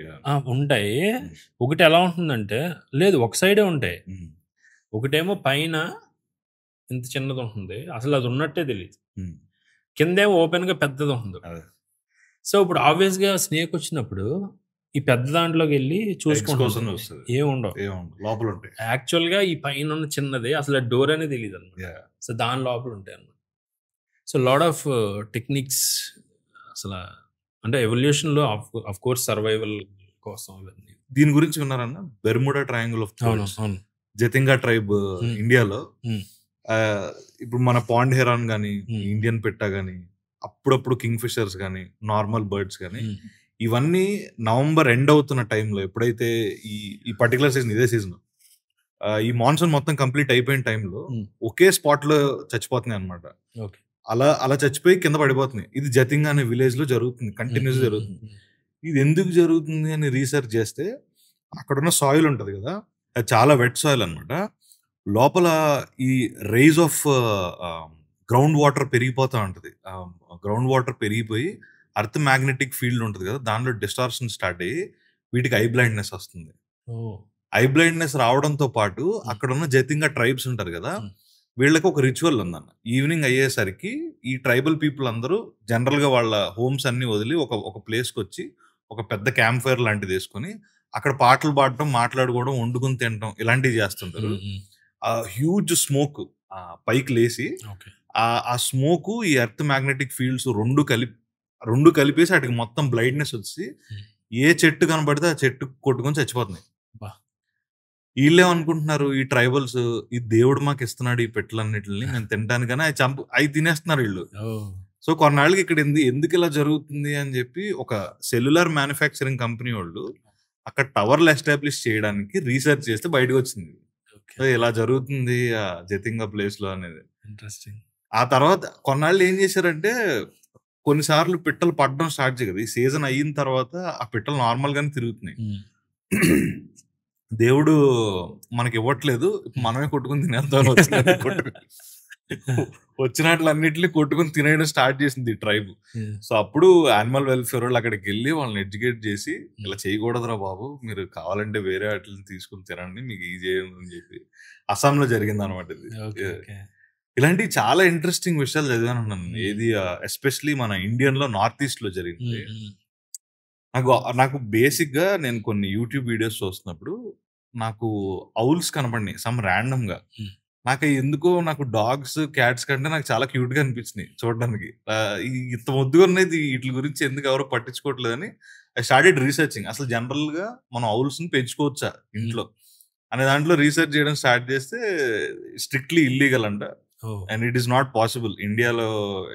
ఉంటాయి. ఒకటి ఎలా ఉంటుందంటే, లేదు ఒక సైడే ఉంటాయి, ఒకటేమో పైన ఇంత చిన్నది ఉంటుంది, అసలు అది ఉన్నట్టే తెలియదు, కిందేమో ఓపెన్గా పెద్దది ఉంటుంది. సో ఇప్పుడు ఆబ్వియస్గా స్నేక్ వచ్చినప్పుడు ఈ పెద్ద దాంట్లోకి వెళ్ళి చూసుకోవాల్సి వస్తుంది, ఏముండవు లోపల ఉంటాయి. యాక్చువల్గా ఈ పైన ఉన్న చిన్నది అసలు డోర్ అనేది తెలియదు అనమాట. సో దాని లోపల ఉంటాయి అన్నమాట. సో లాట్ ఆఫ్ టెక్నిక్స్ అసలు అంటే ఎవల్యూషన్లో ఆఫ్ కోర్స్ సర్వైవల్ కోసం ఇవన్నీ. దీని గురించి విన్నారన్న, Bermuda triangle of thoughts, Jatinga tribe ఇండియాలో. ఇప్పుడు మన పాండ్ హెరాన్ కానీ, ఇండియన్ పిట్టా కానీ, అప్పుడప్పుడు కింగ్ ఫిషర్స్ కానీ, నార్మల్ బర్డ్స్ కానీ, ఇవన్నీ నవంబర్ ఎండ్ అవుతున్న టైంలో, ఎప్పుడైతే ఈ పర్టికులర్ సీజన్, ఇదే సీజన్, ఈ మాన్సూన్ మొత్తం కంప్లీట్ అయిపోయిన టైంలో ఒకే స్పాట్ లో చచ్చిపోతున్నాయి అనమాట. అలా చచ్చిపోయి కింద పడిపోతున్నాయి. ఇది జతింగా అనే విలేజ్ లో జరుగుతుంది, కంటిన్యూస్ జరుగుతుంది. ఇది ఎందుకు జరుగుతుంది అని రీసెర్చ్ చేస్తే, అక్కడున్న సాయిల్ ఉంటుంది కదా, అది చాలా వెట్ సాయిల్ అనమాట. లోపల ఈ రైజ్ ఆఫ్ గ్రౌండ్ వాటర్ పెరిగిపోతూ ఉంటుంది. గ్రౌండ్ వాటర్ పెరిగిపోయి అర్త్ మ్యాగ్నెటిక్ ఫీల్డ్ ఉంటుంది కదా, దానిలో డిస్టార్షన్ స్టార్ట్ అయ్యి వీటికి ఐ బ్లైండ్నెస్ వస్తుంది. ఐ బ్లైండ్నెస్ రావడంతో పాటు అక్కడ ఉన్న జతింగా ట్రైబ్స్ ఉంటారు కదా, వీళ్ళకి ఒక రిచువల్ ఉందన్న. ఈవినింగ్ అయ్యేసరికి ఈ ట్రైబల్ పీపుల్ అందరూ జనరల్ గా వాళ్ళ హోమ్స్ అన్ని వదిలి ఒక ప్లేస్కి వచ్చి ఒక పెద్ద క్యాంప్ ఫైర్ లాంటిది వేసుకొని అక్కడ పాటలు పాడటం, మాట్లాడుకోవడం, వండుకుని తినడం ఇలాంటివి చేస్తుంటారు. ఆ హ్యూజ్ స్మోక్ పైకి లేసి ఆ స్మోక్ ఈ ఎర్త్ మ్యాగ్నెటిక్ ఫీల్డ్స్ రెండు కలిపేసి వాటికి మొత్తం బ్లైండ్నెస్ వచ్చి ఏ చెట్టు కనబడితే ఆ చెట్టు కొట్టుకొని చచ్చిపోతున్నాయి. వీళ్ళేమనుకుంటున్నారు, ఈ ట్రైబల్స్ ఈ దేవుడు మాకు ఇస్తున్నాడు ఈ పెట్టలన్నిటిని మేము తినడానికని అవి తినేస్తున్నారు వీళ్ళు. సో కొన్నాళ్ళకి ఇక్కడ ఎందుకు ఇలా జరుగుతుంది అని చెప్పి ఒక సెల్యులర్ మ్యానుఫ్యాక్చరింగ్ కంపెనీ వాళ్ళు అక్కడ టవర్లు ఎస్టాబ్లిష్ చేయడానికి రీసెర్చ్ చేస్తే బయటకు వచ్చింది. సో ఇలా జరుగుతుంది ఆ జతింగా ప్లేస్ లో అనేది. ఇంట్రెస్టింగ్. ఆ తర్వాత కొన్నాళ్ళు ఏం చేశారంటే కొన్నిసార్లు పిట్టలు పడడం స్టార్ట్ చేయదు. ఈ సీజన్ అయిన తర్వాత ఆ పిట్టలు నార్మల్ గానే తిరుగుతున్నాయి. దేవుడు మనకి ఇవ్వట్లేదు, మనమే కొట్టుకుని తినేద్దాం వచ్చినట్లు అన్నిటిని కొట్టుకుని తినేయడం స్టార్ట్ చేసింది ఈ ట్రైబ్. సో అప్పుడు యానిమల్ వెల్ఫేర్ వాళ్ళు అక్కడికి వెళ్ళి వాళ్ళని ఎడ్యుకేట్ చేసి ఇలా చేయకూడదురా బాబు, మీరు కావాలంటే వేరే వాటిని తీసుకుని తినండి, మీకు ఈ చేయండి అని చెప్పి అస్సాంలో జరిగింది అనమాట ఇది. ఇలాంటివి చాలా ఇంట్రెస్టింగ్ విషయాలు చదివాను నన్ను. ఏది ఎస్పెషలీ మన ఇండియన్ లో నార్త్ ఈస్ట్ లో జరిగింది. నాకు బేసిక్ గా నేను కొన్ని యూట్యూబ్ వీడియోస్ చూస్తున్నప్పుడు నాకు ఔల్స్ కనపడినాయి సమ్ ర్యాండమ్ గా. నాకు ఎందుకో నాకు డాగ్స్ క్యాట్స్ కంటే నాకు చాలా క్యూట్ గా అనిపించినాయి చూడడానికి. ఇంత ముద్దుగా ఉన్నది వీటి గురించి ఎందుకు ఎవరో పట్టించుకోవట్లేదని ఐ స్టార్టెడ్ రీసెర్చింగ్. అసలు జనరల్ గా మనం ఔల్స్ ని పెంచుకోవచ్చా ఇంట్లో అనే దాంట్లో రీసెర్చ్ చేయడం స్టార్ట్ చేస్తే స్ట్రిక్ట్లీ ఇల్లీగల్ అంట. And it is not possible ఇండియాలో,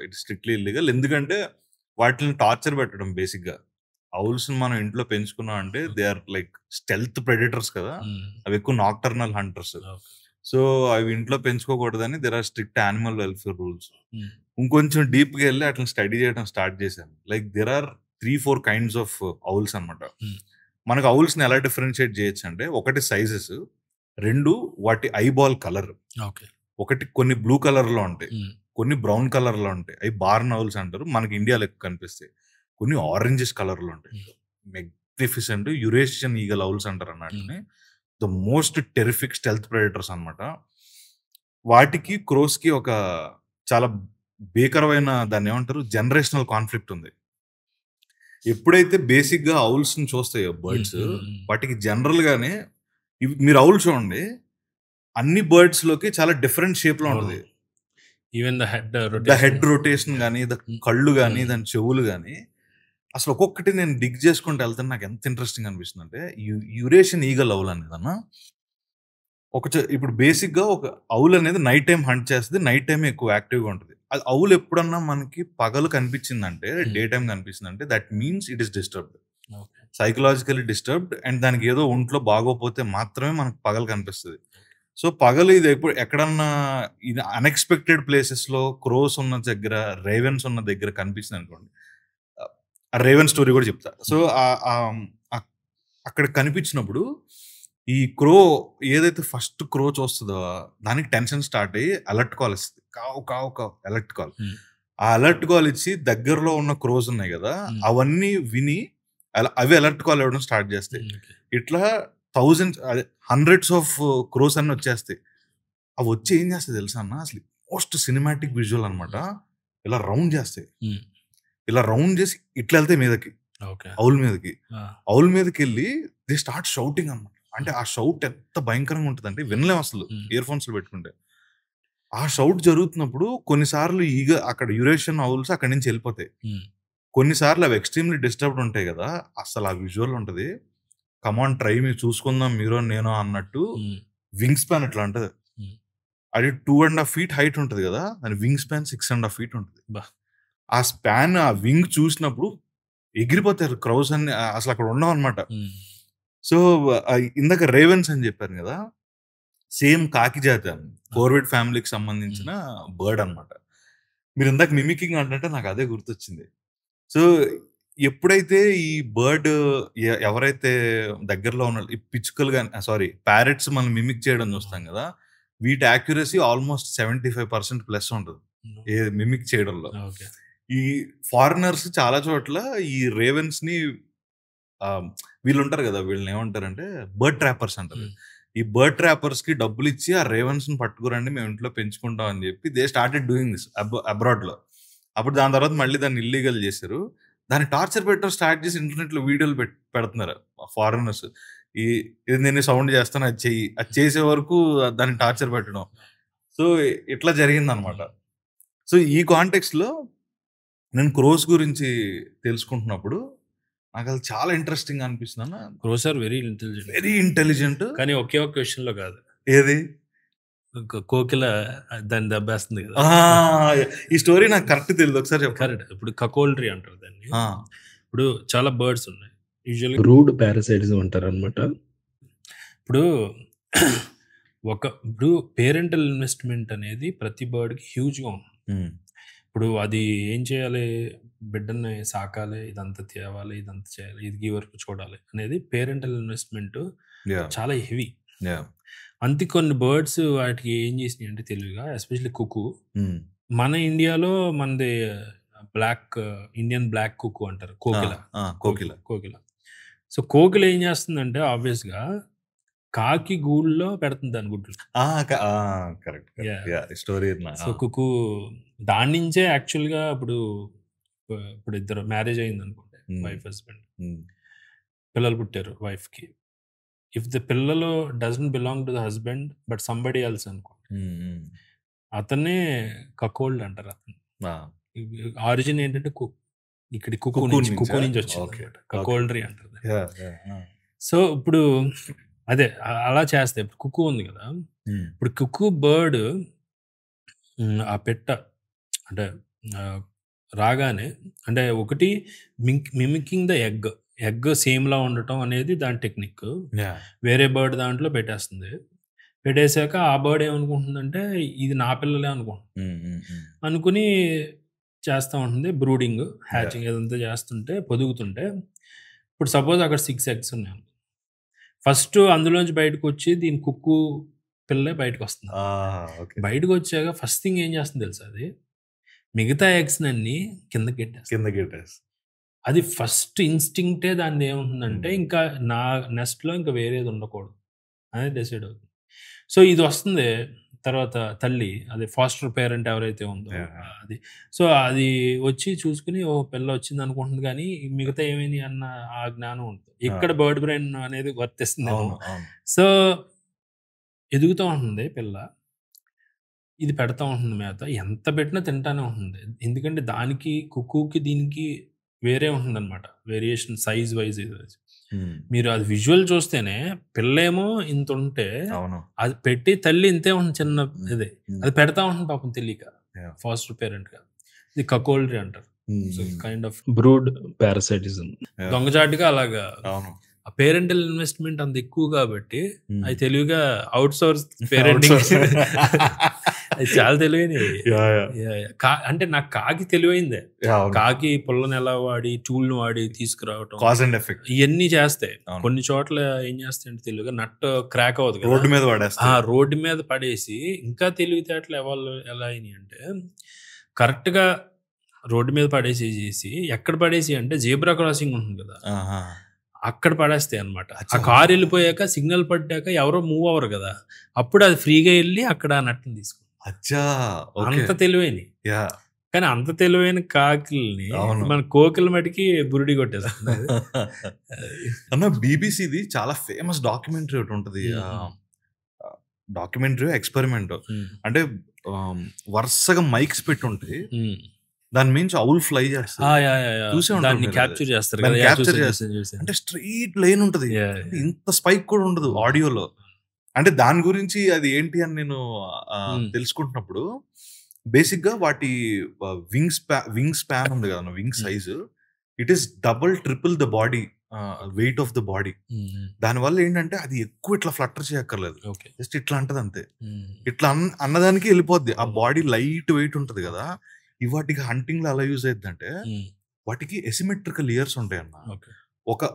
ఇట్ స్ట్రిక్ట్లీ ఇల్లీగల్. ఎందుకంటే వాటిని టార్చర్ పెట్టడం. బేసిక్ గా ఔల్స్ మనం ఇంట్లో పెంచుకున్నాం అంటే they are like stealth predators కదా, అవి ఎక్కువ నాక్టర్నల్ హంటర్స్. సో అవి ఇంట్లో పెంచుకోకూడదని there are strict animal welfare rules. ఇంకొంచెం డీప్ గా వెళ్ళి అట్లా స్టడీ చేయడం స్టార్ట్ చేశాను. Like there are 3-4 kinds of owls అనమాట. మనకు ఔల్స్ ని ఎలా డిఫరెన్షియేట్ చేయొచ్చు అంటే, ఒకటి సైజెస్, 2 వాటి ఐబాల్ కలర్. ఒకటి కొన్ని బ్లూ కలర్ లో ఉంటాయి, కొన్ని బ్రౌన్ కలర్ లో ఉంటాయి, అవి బార్న్ ఔల్స్ అంటారు, మనకి ఇండియాలో ఎక్కువ కనిపిస్తాయి. కొన్ని ఆరెంజెస్ కలర్ లో ఉంటాయి, మెగ్నిఫిసెంట్ యురేషియన్ ఈగల్ ఔల్స్ అంటారు అన్నట్టుని. The most terrific stealth predators అనమాట. వాటికి క్రోస్ కి ఒక చాలా భీకరమైన దాన్ని ఏమంటారు జనరేషనల్ కాన్ఫ్లిక్ట్ ఉంది. ఎప్పుడైతే బేసిక్ గా ఔల్స్ ని చూస్తాయో బర్డ్స్, వాటికి జనరల్ గానే మీరు ఔల్ చూడండి, అన్ని బర్డ్స్ లోకి చాలా డిఫరెంట్ షేప్ లో ఉంటుంది. ఈవెన్ ద హెడ్ రొటేషన్ కానీ, ద కళ్ళు కానీ, దాని చెవులు కానీ, అసలు ఒక్కొక్కటి నేను డిగ్ చేసుకుంటూ వెళ్తాను. నాకు ఎంత ఇంట్రెస్టింగ్ అనిపిస్తుంది అంటే, యురేషియన్ ఈగల్ ఔల్ అనేదన్నా ఇప్పుడు బేసిక్ గా ఒక ఔల్ అనేది నైట్ టైం హంట్ చేస్తుంది, నైట్ టైం ఎక్కువ యాక్టివ్ గా ఉంటుంది. అది ఔల్ ఎప్పుడన్నా మనకి పగలు కనిపించిందంటే, డే టైం కనిపిస్తుందంటే, that means it is disturbed, psychologically disturbed. And దానికి ఏదో ఒంట్లో బాగోపోతే మాత్రమే మనకు పగలు కనిపిస్తుంది. సో పగలు ఇది ఎక్కడన్నా ఇది అన్ఎక్స్పెక్టెడ్ ప్లేసెస్ లో క్రోస్ ఉన్న దగ్గర, రేవెన్స్ ఉన్న దగ్గర కనిపిస్తుంది అనుకోండి, ఆ రేవెన్ స్టోరీ కూడా చెప్తా. సో అక్కడ కనిపించినప్పుడు ఈ క్రో ఏదైతే ఫస్ట్ క్రో చూస్తుందో దానికి టెన్షన్ స్టార్ట్ అయ్యి అలర్ట్ కాల్ ఇస్తుంది, కావు కావు కావు అలర్ట్ కాల్. ఆ అలర్ట్ కాల్ ఇచ్చి దగ్గరలో ఉన్న క్రోస్ ఉన్నాయి కదా అవన్నీ విని అవి అలర్ట్ కాల్ ఇవ్వడం స్టార్ట్ చేస్తాయి. ఇట్లా హండ్రెడ్స్ ఆఫ్ క్రోస్ అన్ని వచ్చేస్తాయి. అవి వచ్చి ఏం చేస్తాయి తెలుసా అన్న, అసలు మోస్ట్ సినిమాటిక్ విజువల్ అనమాట. ఇలా రౌండ్ చేస్తాయి, ఇలా రౌండ్ చేసి ఇట్లా వెళ్తాయి మీదకి, ఔల్ మీదకి. ఔల్ మీదకి వెళ్ళి దే స్టార్ట్ షౌటింగ్ అన్నమాట. అంటే ఆ షౌట్ ఎంత భయంకరంగా ఉంటుంది అంటే వినలేం అసలు ఇయర్ ఫోన్స్ లో పెట్టుకుంటే. ఆ షౌట్ జరుగుతున్నప్పుడు కొన్నిసార్లు అక్కడ యురేషియన్ ఔల్స్ అక్కడి నుంచి వెళ్ళిపోతాయి. కొన్నిసార్లు అవి ఎక్స్ట్రీమ్లీ డిస్టర్బ్డ్ ఉంటాయి కదా, అసలు ఆ విజువల్ ఉంటుంది. కమాన్ ట్రై, మీరు చూసుకుందాం మీరు నేను అన్నట్టు. వింగ్ స్పాన్ ఎట్లా ఉంటుంది, అది 2.5 feet హైట్ ఉంటుంది కదా, దాని వింగ్ స్పాన్ 6.5 feet ఉంటుంది. ఆ స్పాన్, ఆ వింగ్ చూసినప్పుడు ఎగిరిపోతారు క్రౌస్ అన్ని, అసలు అక్కడ ఉండవు అనమాట. సో ఇందాక రేవెన్స్ అని చెప్పారు కదా, సేమ్ కాకి జాతి కోర్విడ్ ఫ్యామిలీకి సంబంధించిన బర్డ్ అనమాట. మీరు ఇందాక మిమికింగ్ అంటే నాకు అదే గుర్తొచ్చింది. సో ఎప్పుడైతే ఈ బర్డ్ ఎవరైతే దగ్గరలో ఉన్న ఈ పిచ్చుకలు కానీ, ప్యారెట్స్ మనం మిమిక్ చేయడం చూస్తాం కదా, వీటి యాక్యురసీ ఆల్మోస్ట్ 75% ప్లస్ ఉంటుంది మిమిక్ చేయడంలో. ఈ ఫారినర్స్ చాలా చోట్ల ఈ రేవెన్స్ ని వీళ్ళు ఉంటారు కదా, వీళ్ళని ఏమంటారంటే బర్డ్ ట్రాపర్స్ అంటారు. ఈ బర్డ్ ట్రాపర్స్ కి డబ్బులు ఇచ్చి ఆ రేవెన్స్ ని పట్టుకురండి, మేము ఇంట్లో పెంచుకుంటాం అని చెప్పి they started doing this abroad లో. అప్పుడు దాని తర్వాత మళ్ళీ దాన్ని ఇల్లీగల్ చేశారు. దాన్ని టార్చర్ పెట్టడం స్టార్ట్ చేసి ఇంటర్నెట్ లో వీడియోలు పెడుతున్నారు ఫారినర్స్. ఇది నేను సౌండ్ చేస్తాను, అది చెయ్యి, అది చేసే వరకు దాన్ని టార్చర్ పెట్టడం. సో ఇట్లా జరిగింది అనమాట. సో ఈ కాంటెక్స్ట్ లో నేను క్రోస్ గురించి తెలుసుకుంటున్నప్పుడు నాకు అది చాలా ఇంట్రెస్టింగ్ అనిపిస్తుంది. క్రోస్ ఆర్ వెరీ ఇంటెలిజెంట్ కానీ ఒకే ఒక క్వశ్చన్ లో కాదు. ఏది కోకిల దాన్ని దెబ్బేస్తుంది కదా. ఈ స్టోరీ నాకు కరెక్ట్ తెలియదు, ఒకసారి చెప్పండి. కరెక్ట్. ఇప్పుడు కకోల్డ్రీ అంటారు దాన్ని. ఇప్పుడు చాలా బర్డ్స్ ఉన్నాయి, యూజువల్గా రూడ్ పారాసైటిజం అంటారు అనమాట. ఇప్పుడు ఇప్పుడు పేరెంటల్ ఇన్వెస్ట్మెంట్ అనేది ప్రతి బర్డ్కి హ్యూజ్గా ఉంటుంది. ఇప్పుడు అది ఏం చేయాలి, బిడ్డని సాకాలి, ఇదంతా తేవాలి, ఇదంతా చేయాలి, ఇది వరకు చూడాలి అనేది పేరెంటల్ ఇన్వెస్ట్మెంట్ చాలా హెవీ. అంతే కొన్ని బర్డ్స్ వాటికి ఏం చేసినాయి అంటే తెలివిగా, ఎస్పెషల్లీ కుకు. మన ఇండియాలో మనది ఇండియన్ బ్లాక్ కుకు అంటారు, కోకిల. సో కోకిల ఏం చేస్తుందంటే ఆబ్వియస్గా కాకి గూళ్ళలో పెడుతుంది దాని గుడ్లు. సో కుకు దాని నుంచే యాక్చువల్గా ఇప్పుడు ఇద్దరు మ్యారేజ్ అయింది అనుకోండి, వైఫ్ హస్బెండ్, పిల్లలు పుట్టారు వైఫ్కి. ఇఫ్ ద పిల్లలు doesn't belong to the husband but somebody else అనుకోండి, అతన్నే కకోల్డ్ అంటారు. అతను ఆరిజిన్ ఏంటంటే ఇక్కడ కుకు నుంచి వచ్చింది, కకోల్డ్రీ అంటారు. సో ఇప్పుడు అదే అలా చేస్తే ఇప్పుడు కుక్కు ఉంది కదా, ఇప్పుడు కుక్కు బర్డ్ ఆ పెట్ట అంటే రాగానే అంటే ఒకటి మిమికింగ్ ద ఎగ్ సేమ్లా ఉండటం అనేది దాని టెక్నిక్. వేరే బర్డ్ దాంట్లో పెట్టేశాక ఆ బర్డ్ ఏమనుకుంటుందంటే ఇది నా పిల్లలే అనుకుని చేస్తూ ఉంటుంది, బ్రూడింగ్, హ్యాచింగ్ ఏదంతా చేస్తుంటే పొదుగుతుంటే. ఇప్పుడు సపోజ్ అక్కడ 6 eggs ఉన్నాయి, ఫస్ట్ అందులోంచి బయటకు వచ్చి దీని కుక్కు పిల్లలే బయటకు వస్తుంది. బయటకు వచ్చాక ఫస్ట్ థింగ్ ఏం చేస్తుంది తెలుసా, అది మిగతా ఎగ్స్ అన్ని కిందకి పెట్టేస్తుంది. అది ఫస్ట్ ఇన్స్టింక్టే దాన్ని ఏముంటుందంటే ఇంకా నా నెస్ట్లో ఇంకా వేరేది ఉండకూడదు అనేది డిసైడ్ అవుతుంది. సో ఇది వస్తుంది తర్వాత తల్లి, అది ఫాస్టర్ పేరెంట్ ఎవరైతే ఉందో అది. సో అది వచ్చి చూసుకుని ఓ పిల్ల వచ్చింది అనుకుంటుంది, కానీ మిగతా ఏమైంది అన్న ఆ జ్ఞానం ఉంటుంది. ఇక్కడ బర్డ్ బ్రెయిన్ అనేది వర్తిస్తుంది. సో ఎదుగుతూ ఉంటుంది పిల్ల, ఇది పెడతా ఉంటుంది మేత, ఎంత పెట్టినా తింటానే ఉంటుంది. ఎందుకంటే దానికి కుక్కుకి దీనికి వేరే ఉంటుంది అనమాట, వేరియేషన్ సైజ్ వైజ్. మీరు అది విజువల్ చూస్తేనే పిల్లేమో ఇంత ఉంటే అది పెట్టి తల్లి ఇంతే ఉంటుంది, చిన్న ఇదే అది పెడతా ఉంటుంది పాపం తెలియక, ఫాస్టర్ పేరెంట్ గా. ఇది కకోల్డ్రీ అంటారు, కైండ్ ఆఫ్ బ్రూడ్ పారాసైటిజం. దొంగచాటుగా అలాగా ఆ పేరెంటల్ ఇన్వెస్ట్మెంట్ అంత ఎక్కువ కాబట్టి అది తెలివిగా అవుట్ సోర్స్ పేరెంటింగ్. అది చాలా తెలివైనది. అంటే నాకు కాకి తెలివైందే, కాకి పుల్లని ఎలా వాడి టూల్ని వాడి తీసుకురావటం, కాజ్ అండ్ ఎఫెక్ట్ ఇవన్నీ చేస్తాయి. కొన్ని చోట్ల ఏం చేస్తాయంటే తెలివిగా నట్ క్రాక్ అవుతుంది, రోడ్డు మీద పడేసి. ఇంకా తెలివితేటలు ఎలా అయినాయి అంటే కరెక్ట్గా రోడ్డు మీద పడేసి ఎక్కడ పడేసి అంటే జీబ్రా క్రాసింగ్ ఉంటుంది కదా, అక్కడ పడేస్తాయి అనమాట. ఆ కారు వెళ్ళిపోయాక సిగ్నల్ పడ్డాక ఎవరో మూవ్ అవ్వరు కదా, అప్పుడు అది ఫ్రీగా వెళ్ళి అక్కడ నట్టుని తీసుకుంటాం. అంత తెలివైన, కానీ అంత తెలివైన కాకిల్ని మన కోకిల మటుకి బురుడి కొట్టేస్తుంది. అన్న బీబీసీది చాలా ఫేమస్ డాక్యుమెంటరీ ఒకటి ఉంటుంది, డాక్యుమెంటరీ ఎక్స్పెరిమెంట్. అంటే వరుసగా మైక్స్ పెట్టి ఉంటాయి, దాని మించి అవుల్ ఫ్లై చేస్తారు, అంటే స్ట్రైట్ లైన్ ఉంటది, ఇంత స్పైక్ కూడా ఉండదు ఆడియోలో. అంటే దాని గురించి అది ఏంటి అని నేను తెలుసుకుంటున్నప్పుడు బేసిక్ గా వాటి వింగ్ స్పాన్ ఉంది కదా, wing size, it is triple the body weight of the body. దానివల్ల ఏంటంటే అది ఎక్కువ ఇట్లా ఫ్లటర్ చేయక్కర్లేదు, జస్ట్ ఇట్లా అంటది అంతే. ఇట్లా అన్నదానికి వెళ్ళిపోద్ది. ఆ బాడీ లైట్ వెయిట్ ఉంటది కదా. వాటికి హంటింగ్ లో ఎలా యూజ్ అవుతుందంటే వాటికి ఎసిమెట్రికల్ ఇయర్స్ ఉంటాయి అన్న.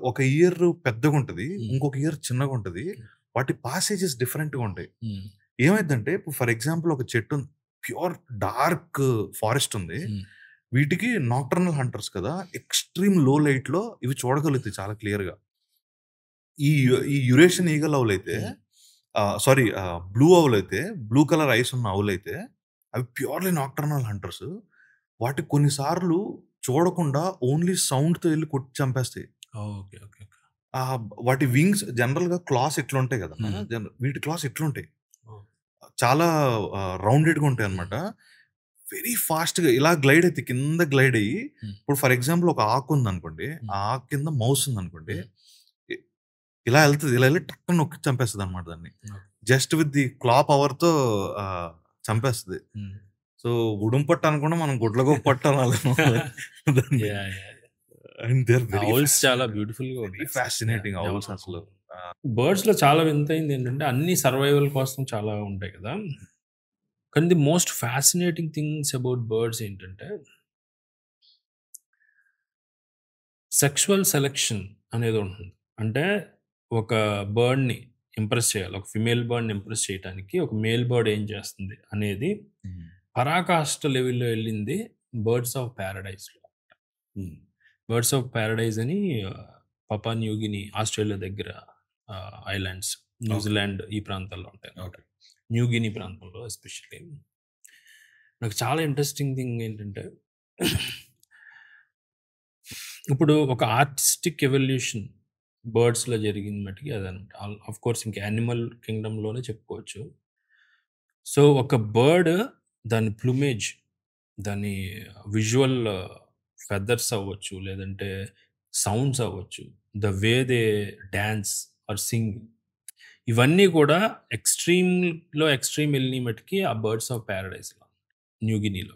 ఒక ఇయర్ పెద్దగా ఉంటది, ఇంకొక ఇయర్ చిన్నగా ఉంటది, వాటి పాసేజెస్ డిఫరెంట్ గా ఉంటాయి. ఏమైందంటే ఇప్పుడు ఫర్ ఎగ్జాంపుల్ ఒక చెట్టు ప్యూర్ డార్క్ ఫారెస్ట్ ఉంది, వీటికి నాక్టర్నల్ హంటర్స్ కదా, ఎక్స్ట్రీమ్ లో లైట్ లో ఇవి చూడగలుగుతాయి చాలా క్లియర్ గా. ఈ యురేషియన్ ఈగల్ అవులు అయితే బ్లూ అవుల్ అయితే, బ్లూ కలర్ ఐస్ ఉన్న అవులు అయితే అవి ప్యూర్లీ నాక్టర్నల్ హంటర్స్. వాటికి కొన్నిసార్లు చూడకుండా ఓన్లీ సౌండ్తో వెళ్ళి కొట్టి చంపేస్తాయి. వాటి వింగ్స్ జనరల్ గా క్లాస్ ఎట్లుంటాయి కదా, వీటి క్లాస్ ఎట్లుంటాయి, చాలా రౌండెడ్ గా ఉంటాయి అనమాట. వెరీ ఫాస్ట్ గా ఇలా గ్లైడ్ అయితే కింద గ్లైడ్ అయ్యి, ఇప్పుడు ఫర్ ఎగ్జాంపుల్ ఒక ఆకు ఉంది అనుకోండి, ఆ ఆకు కింద మౌస్ ఉంది అనుకోండి, ఇలా వెళ్తుంది, ఇలా వెళ్ళి టక్కన నొక్కి చంపేస్తుంది అనమాట దాన్ని. జస్ట్ విత్ ది క్లా పవర్తో చంపేస్తుంది. సో ఉడుం పట్టు అనుకుండా మనం గుడ్లగో పట్టు అనాలేమో. అండ్ దే ఆర్ వెరీ చాలా బ్యూటిఫుల్ గా వెరీ ఫ్యాసినేటింగ్ ఔల్స్ అసలు. బర్డ్స్ లో చాలా వింతైంది ఏంటంటే అన్ని సర్వైవల్ కోసం చాలా ఉంటాయి కదా, కానీ the most fascinating things about birds ఏంటంటే సెక్షువల్ సెలెక్షన్ అనేది ఉంటుంది. అంటే ఒక బర్డ్ని ఇంప్రెస్ చేయాలి, ఒక ఫిమేల్ బర్డ్ని ఇంప్రెస్ చేయడానికి ఒక మేల్ బర్డ్ ఏం చేస్తుంది అనేది పరాకాష్ట లెవెల్లో వెళ్ళింది బర్డ్స్ ఆఫ్ ప్యారడైజ్లో. బర్డ్స్ ఆఫ్ ప్యారడైజ్ అని పపా న్యూగిని, ఆస్ట్రేలియా దగ్గర ఐలాండ్స్, న్యూజిలాండ్ ఈ ప్రాంతాల్లో ఉంటాయి. న్యూగిని ప్రాంతంలో ఎస్పెషల్లీ నాకు చాలా ఇంట్రెస్టింగ్ థింగ్ ఏంటంటే ఇప్పుడు ఒక ఆర్టిస్టిక్ ఎవల్యూషన్ బర్డ్స్లో జరిగింది మటుకి అదనమాట. ఆఫ్ కోర్స్ ఇంకా యానిమల్ కింగ్డమ్లోనే చెప్పుకోవచ్చు. సో ఒక బర్డ్ దాని ప్లూమేజ్, దాని విజువల్ ఫెదర్స్ అవ్వచ్చు, లేదంటే సౌండ్స్ అవ్వచ్చు, the way they dance or sing, ఇవన్నీ కూడా ఎక్స్ట్రీమ్లో ఎక్స్ట్రీమ్ వెళ్ళిన మటుకి ఆ బర్డ్స్ ఆఫ్ ప్యారడైజ్లో, న్యూగినీలో.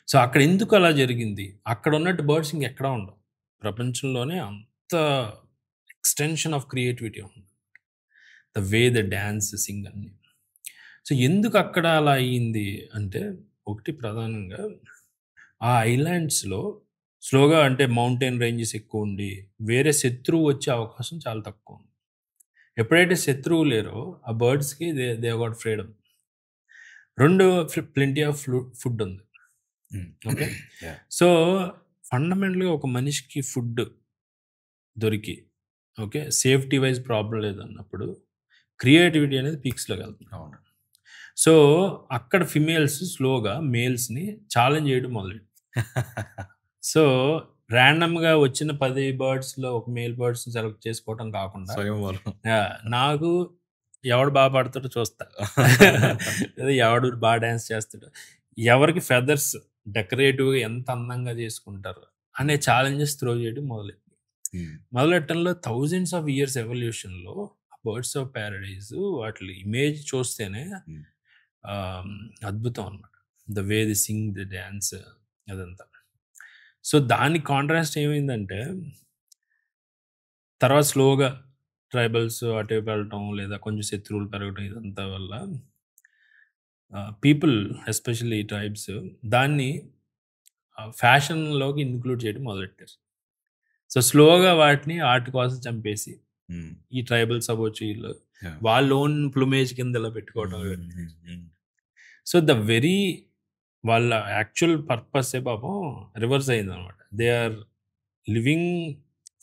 సో అక్కడ ఎందుకు అలా జరిగింది? అక్కడ ఉన్నట్టు బర్డ్స్ ఇంకెక్కడా ఉండవు ప్రపంచంలోనే. అంత ఎక్స్టెన్షన్ ఆఫ్ క్రియేటివిటీ ఉంది, the way the dance, Singh అన్ని. సో ఎందుకు అక్కడ అలా అయ్యింది అంటే, ఒకటి ప్రధానంగా ఆ ఐలాండ్స్లో స్లోగా అంటే మౌంటైన్ రేంజెస్ ఎక్కువ ఉండి వేరే శత్రువు వచ్చే అవకాశం చాలా తక్కువ ఉంది. ఎప్పుడైతే శత్రువు లేరో ఆ బర్డ్స్కి దే గాట్ ఫ్రీడమ్. రెండు, ప్లెంటీ ఆఫ్ ఫుడ్ ఉంది. ఓకే, సో ఫండమెంటల్గా ఒక మనిషికి ఫుడ్ దొరికి, ఓకే, సేఫ్టీ వైజ్ ప్రాబ్లం లేదన్నప్పుడు క్రియేటివిటీ అనేది పీక్స్లోకి వెళ్తుంది. అవును. సో అక్కడ ఫిమేల్స్ స్లోగా మేల్స్ని ఛాలెంజ్ చేయడం మొదలెట్టు. సో ర్యాండమ్గా వచ్చిన 10 బర్డ్స్లో ఒక మేల్ బర్డ్స్ సెలెక్ట్ చేసుకోవటం కాకుండా నాకు ఎవడు బాగా పడతాడో చూస్తా, లేదా ఎవడు బాగా డ్యాన్స్ చేస్తాడు, ఎవరికి ఫెదర్స్ డెకరేటివ్గా ఎంత అందంగా చేసుకుంటారు అనే ఛాలెంజెస్ త్రో చేయడం మొదలెట్టడంలో థౌజండ్స్ ఆఫ్ ఇయర్స్ ఎవల్యూషన్లో బర్డ్స్ ఆఫ్ ప్యారడైజ్ వాటి ఇమేజ్ చూస్తేనే అద్భుతం అనమాట. The way the sing, the dance, అదంతా. సో దానికి కాంట్రాస్ట్ ఏమైందంటే తర్వాత స్లోగా ట్రైబల్స్ అటువైపు వెళ్ళటం, లేదా కొంచెం శత్రువులు పెరగటం, ఇదంతా వల్ల పీపుల్ ఎస్పెషల్లీ ట్రైబ్స్ దాన్ని ఫ్యాషన్లోకి ఇన్క్లూడ్ చేయడం మొదలెట్టారు. సో స్లోగా వాటిని ఆర్ట్ కోసం చంపేసి ఈ ట్రైబల్స్ అవ్వచ్చు వీళ్ళు వాళ్ళ ఓన్ ప్లూమేజ్ కింద ఇలా పెట్టుకోవడం. సో ద వెరీ వాళ్ళ యాక్చువల్ పర్పస్ పాపం రివర్స్ అయింది అనమాట. They are living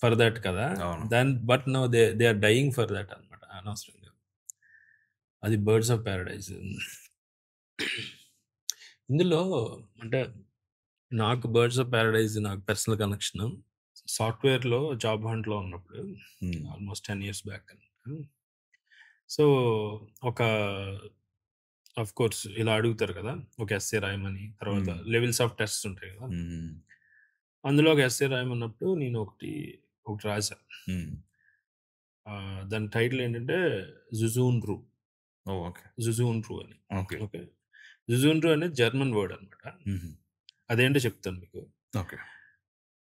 for that కదా, then but no they are dying for that అనమాట అనవసరంగా. అది బర్డ్స్ ఆఫ్ ప్యారడైజ్. ఇందులో అంటే నాకు బర్డ్స్ ఆఫ్ ప్యారడైజ్ నాకు పర్సనల్ కనెక్షన్ సాఫ్ట్వేర్లో జాబ్ హంట్లో ఉన్నప్పుడు ఆల్మోస్ట్ 10 years బ్యాక్. సో ఒక ఆఫ్ కోర్స్ ఇలా అడుగుతారు కదా, ఒక ఎస్ఏ రాయమని, తర్వాత లెవెల్స్ ఆఫ్ టెస్ట్ ఉంటాయి కదా, అందులో ఒక ఎస్ఏ రాయమన్నప్పుడు నేను ఒకటి రాసా. దాని టైటిల్ ఏంటంటే జుజూన్రూ. జుజూన్రూ అని. ఓకే, జుజూన్రూ అనేది జర్మన్ వర్డ్ అనమాట. అదేంటో చెప్తాను మీకు. ఓకే.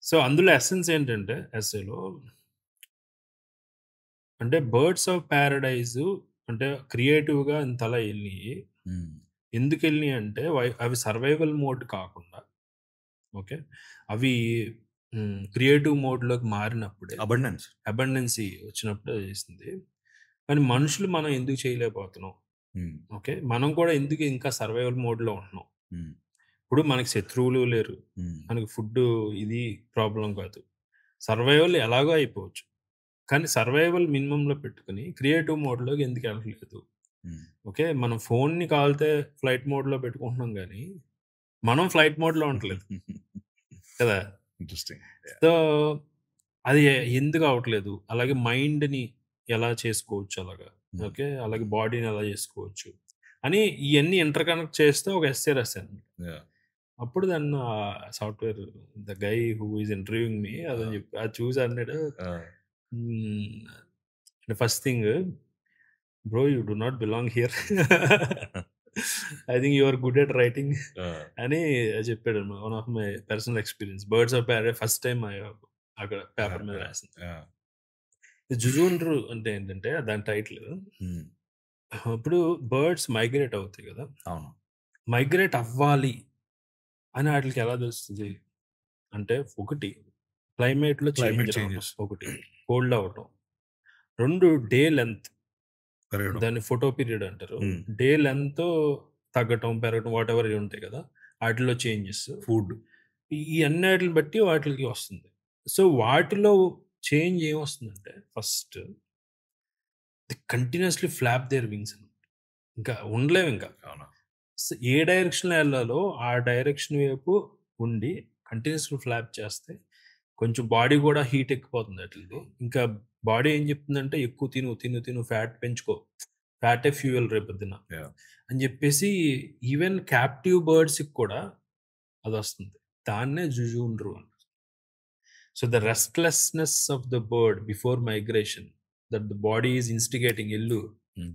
సో అందులో ఎసెన్స్ ఏంటంటే ఎస్ఏలో అంటే బర్డ్స్ ఆఫ్ ప్యారడైజ్ అంటే క్రియేటివ్గా ఇంతలా వెళ్ళినాయి. ఎందుకు వెళ్ళినాయి అంటే అవి సర్వైవల్ మోడ్ కాకుండా, ఓకే, అవి క్రియేటివ్ మోడ్లోకి మారినప్పుడే అబండెన్సీ వచ్చినప్పుడు అది చేసింది. కానీ మనుషులు మనం ఎందుకు చేయలేకపోతున్నాం, ఓకే, మనం కూడా ఎందుకు ఇంకా సర్వైవల్ మోడ్లో ఉంటున్నాం. ఇప్పుడు మనకి శత్రువులు లేరు, మనకి ఫుడ్ ఇది ప్రాబ్లం కాదు, సర్వైవల్ ఎలాగో అయిపోవచ్చు. కానీ సర్వైవల్ మినిమంలో పెట్టుకుని క్రియేటివ్ మోడ్లోకి ఎందుకు వెళ్ళట్లేదు. ఓకే, మనం ఫోన్ని కావాలితే ఫ్లైట్ మోడ్లో పెట్టుకుంటున్నాం, కానీ మనం ఫ్లైట్ మోడ్లో ఉండలేదు కదా. ఇంట్రెస్టింగ్. సో అది ఎందుకు అవ్వట్లేదు. అలాగే మైండ్ని ఎలా చేసుకోవచ్చు అలాగా, ఓకే, అలాగే బాడీని ఎలా చేసుకోవచ్చు అని ఇవన్నీ ఇంటర్ కనెక్ట్ చేస్తే ఒక ఎస్ఏ రాశాను. అప్పుడు దాన్ని software the guy who is interviewing me అదని చెప్పి అది చూసి అన్నాడు, first thing, bro you do not belong here, I think you are good at writing అని చెప్పాడు. One of my personal experience. Birds of paradise first time అక్కడ paper మీద రాసింది. జుజూన్రు అంటే ఏంటంటే దాని టైటిల్, ఇప్పుడు బర్డ్స్ మైగ్రేట్ అవుతాయి కదా, అవును. మైగ్రేట్ అవ్వాలి అని వాటికి ఎలా తెలుస్తుంది అంటే, ఒకటి క్లైమేట్లో చేంజెస్, ఒకటి కోల్డ్ అవటం, రెండు డే లెంత్, దాన్ని ఫోటో పీరియడ్ అంటారు. డే లెంత్ తగ్గటం పెరగటం వాట్ ఎవర్ ఉంటాయి కదా, వాటిలో చేంజెస్, ఫుడ్, ఈ అన్నిటిని బట్టి వాటికి వస్తుంది. సో వాటిలో చేంజ్ ఏమొస్తుందంటే, first continuously flap their wings, ఇంకా ఉండలేవు ఇంకా. ఏ డైరెక్షన్లో వెళ్ళాలో ఆ డైరెక్షన్ వైపు ఉండి కంటిన్యూస్గా ఫ్లాప్ చేస్తే కొంచెం బాడీ కూడా హీట్ ఎక్కిపోతుంది అట్లది. ఇంకా బాడీ ఏం చెప్తుందంటే, ఎక్కువ తిను తిను తిను, ఫ్యాట్ పెంచుకో, ఫ్యాటే ఫ్యూయల్ రేపొద్దున అని చెప్పేసి ఈవెన్ క్యాప్టివ్ బర్డ్స్కి కూడా అది వస్తుంది. దాన్నే జుజూన్రు అంటారు. So the restlessness of the bird before migration, that the body is instigating, ఎల్లు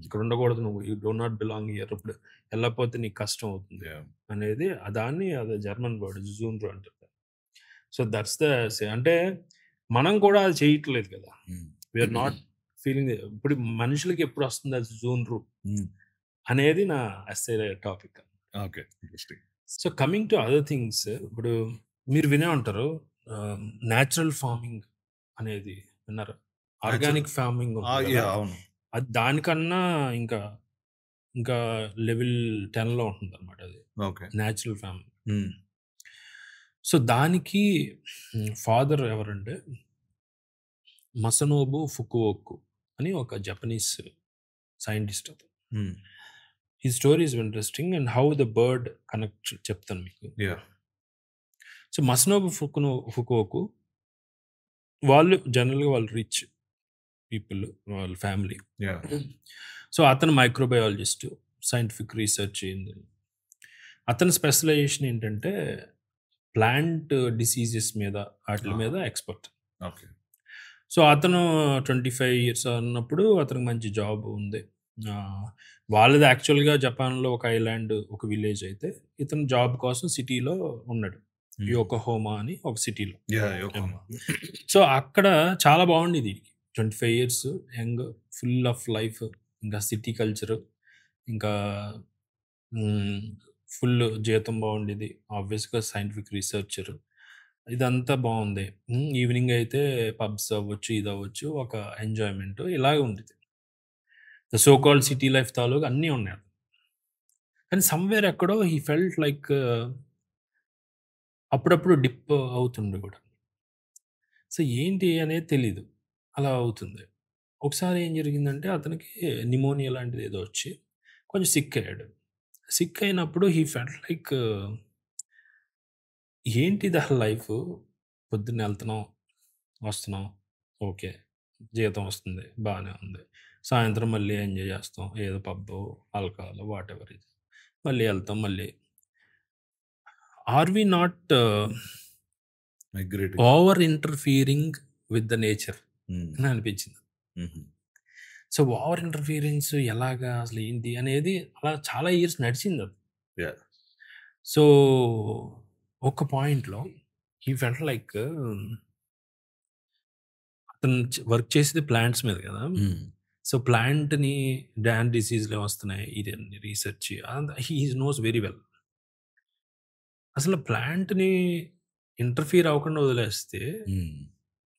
ఇక్కడ ఉండకూడదు, నువ్వు you do not belong here, ఇప్పుడు వెళ్ళకపోతే నీకు కష్టం అవుతుంది అనేది, దాన్ని అది జర్మన్ వర్డ్ జుజూన్రు అంటారు. సో దట్స్ ద అంటే మనం కూడా అది చేయట్లేదు కదా, వీఆర్ నాట్ ఫీలింగ్. ఇప్పుడు మనుషులకి ఎప్పుడు వస్తుంది అది జూన్రు అనేది నా essay topic. Okay, so coming to other things, ఇప్పుడు మీరు వినే ఉంటారు న్యాచురల్ ఫార్మింగ్ అనేది, విన్నారు? ఆర్గానిక్ ఫార్మింగ్, అది దానికన్నా ఇంకా ఇంకా లెవెల్ 10లో ఉంటుంది అనమాట అది, న్యాచురల్ ఫార్మింగ్. సో దానికి ఫాదర్ ఎవరంటే మసనోబు ఫుకువోకు అని ఒక జపనీస్ సైంటిస్ట్. ఈ story is interesting and how the bird connect చెప్తాను మీకు. సో మసనోబు ఫుకువోకు వాళ్ళు జనరల్గా వాళ్ళు రిచ్ పీపుల్, వాళ్ళ ఫ్యామిలీ. సో అతను మైక్రోబయాలజిస్ట్, సైంటిఫిక్ రీసెర్చ్ అయింది. అతని స్పెషలైజేషన్ ఏంటంటే ప్లాంట్ డిసీజెస్ మీద, వాటి మీద ఎక్స్పర్ట్. సో అతను 25 years అన్నప్పుడు అతనికి మంచి జాబ్ ఉంది. వాళ్ళది యాక్చువల్గా జపాన్లో ఒక ఐలాండ్, ఒక విలేజ్ అయితే, ఇతను జాబ్ కోసం సిటీలో ఉన్నాడు, యోకోహోమా అని ఒక సిటీలో. సో అక్కడ చాలా బాగుండేది, 25 years young, full of life, ఇంకా సిటీ కల్చర్, ఇంకా ఫుల్ జీతం బాగుండేది, ఆబ్వియస్గా సైంటిఫిక్ రీసెర్చర్, ఇదంతా బాగుంది. ఈవినింగ్ అయితే పబ్స్ అవ్వచ్చు, ఇది అవ్వచ్చు, ఒక ఎంజాయ్మెంట్ ఇలాగే ఉండేది. The so called city life తాలూకు అన్నీ ఉన్నాయి. కానీ సమ్వేర్ ఎక్కడో హీ ఫెల్ట్ లైక్ అప్పుడప్పుడు డిప్ అవుతుండే కూడా. సో ఏంటి అనేది తెలీదు, అలా అవుతుంది. ఒకసారి ఏం జరిగిందంటే, అతనికి నిమోనియా లాంటిది ఏదో వచ్చి కొంచెం సిక్ అయ్యాడు. సిక్ అయినప్పుడు హీ ఫెల్ట్ లైక్, ఏంటిది ఆ లైఫ్, పొద్దున్న వెళ్తున్నాం వస్తున్నాం, ఓకే, జీతం వస్తుంది, బాగానే ఉంది, సాయంత్రం మళ్ళీ ఎంజాయ్ చేస్తాం, ఏదో పబ్బు, ఆల్కహాల్, వాట్ ఎవర్ ఇది, మళ్ళీ వెళ్తాం, మళ్ళీ are we not over interfering with the nature అని అనిపించింది. సో ఓవర్ ఇంటర్ఫియరెన్స్ ఎలాగా, అసలు ఏంటి అనేది, అలా చాలా ఇయర్స్ నడిచింది అది. సో ఒక పాయింట్లో హీ ఫెల్ట్ లైక్, అతను వర్క్ చేసేది ప్లాంట్స్ మీద కదా, సో ప్లాంట్ని డాన్ డిసీజ్లు వస్తున్నాయి, ఇది research, he knows very well. అసలు ప్లాంట్ని ఇంటర్ఫియర్ అవ్వకుండా వదిలేస్తే,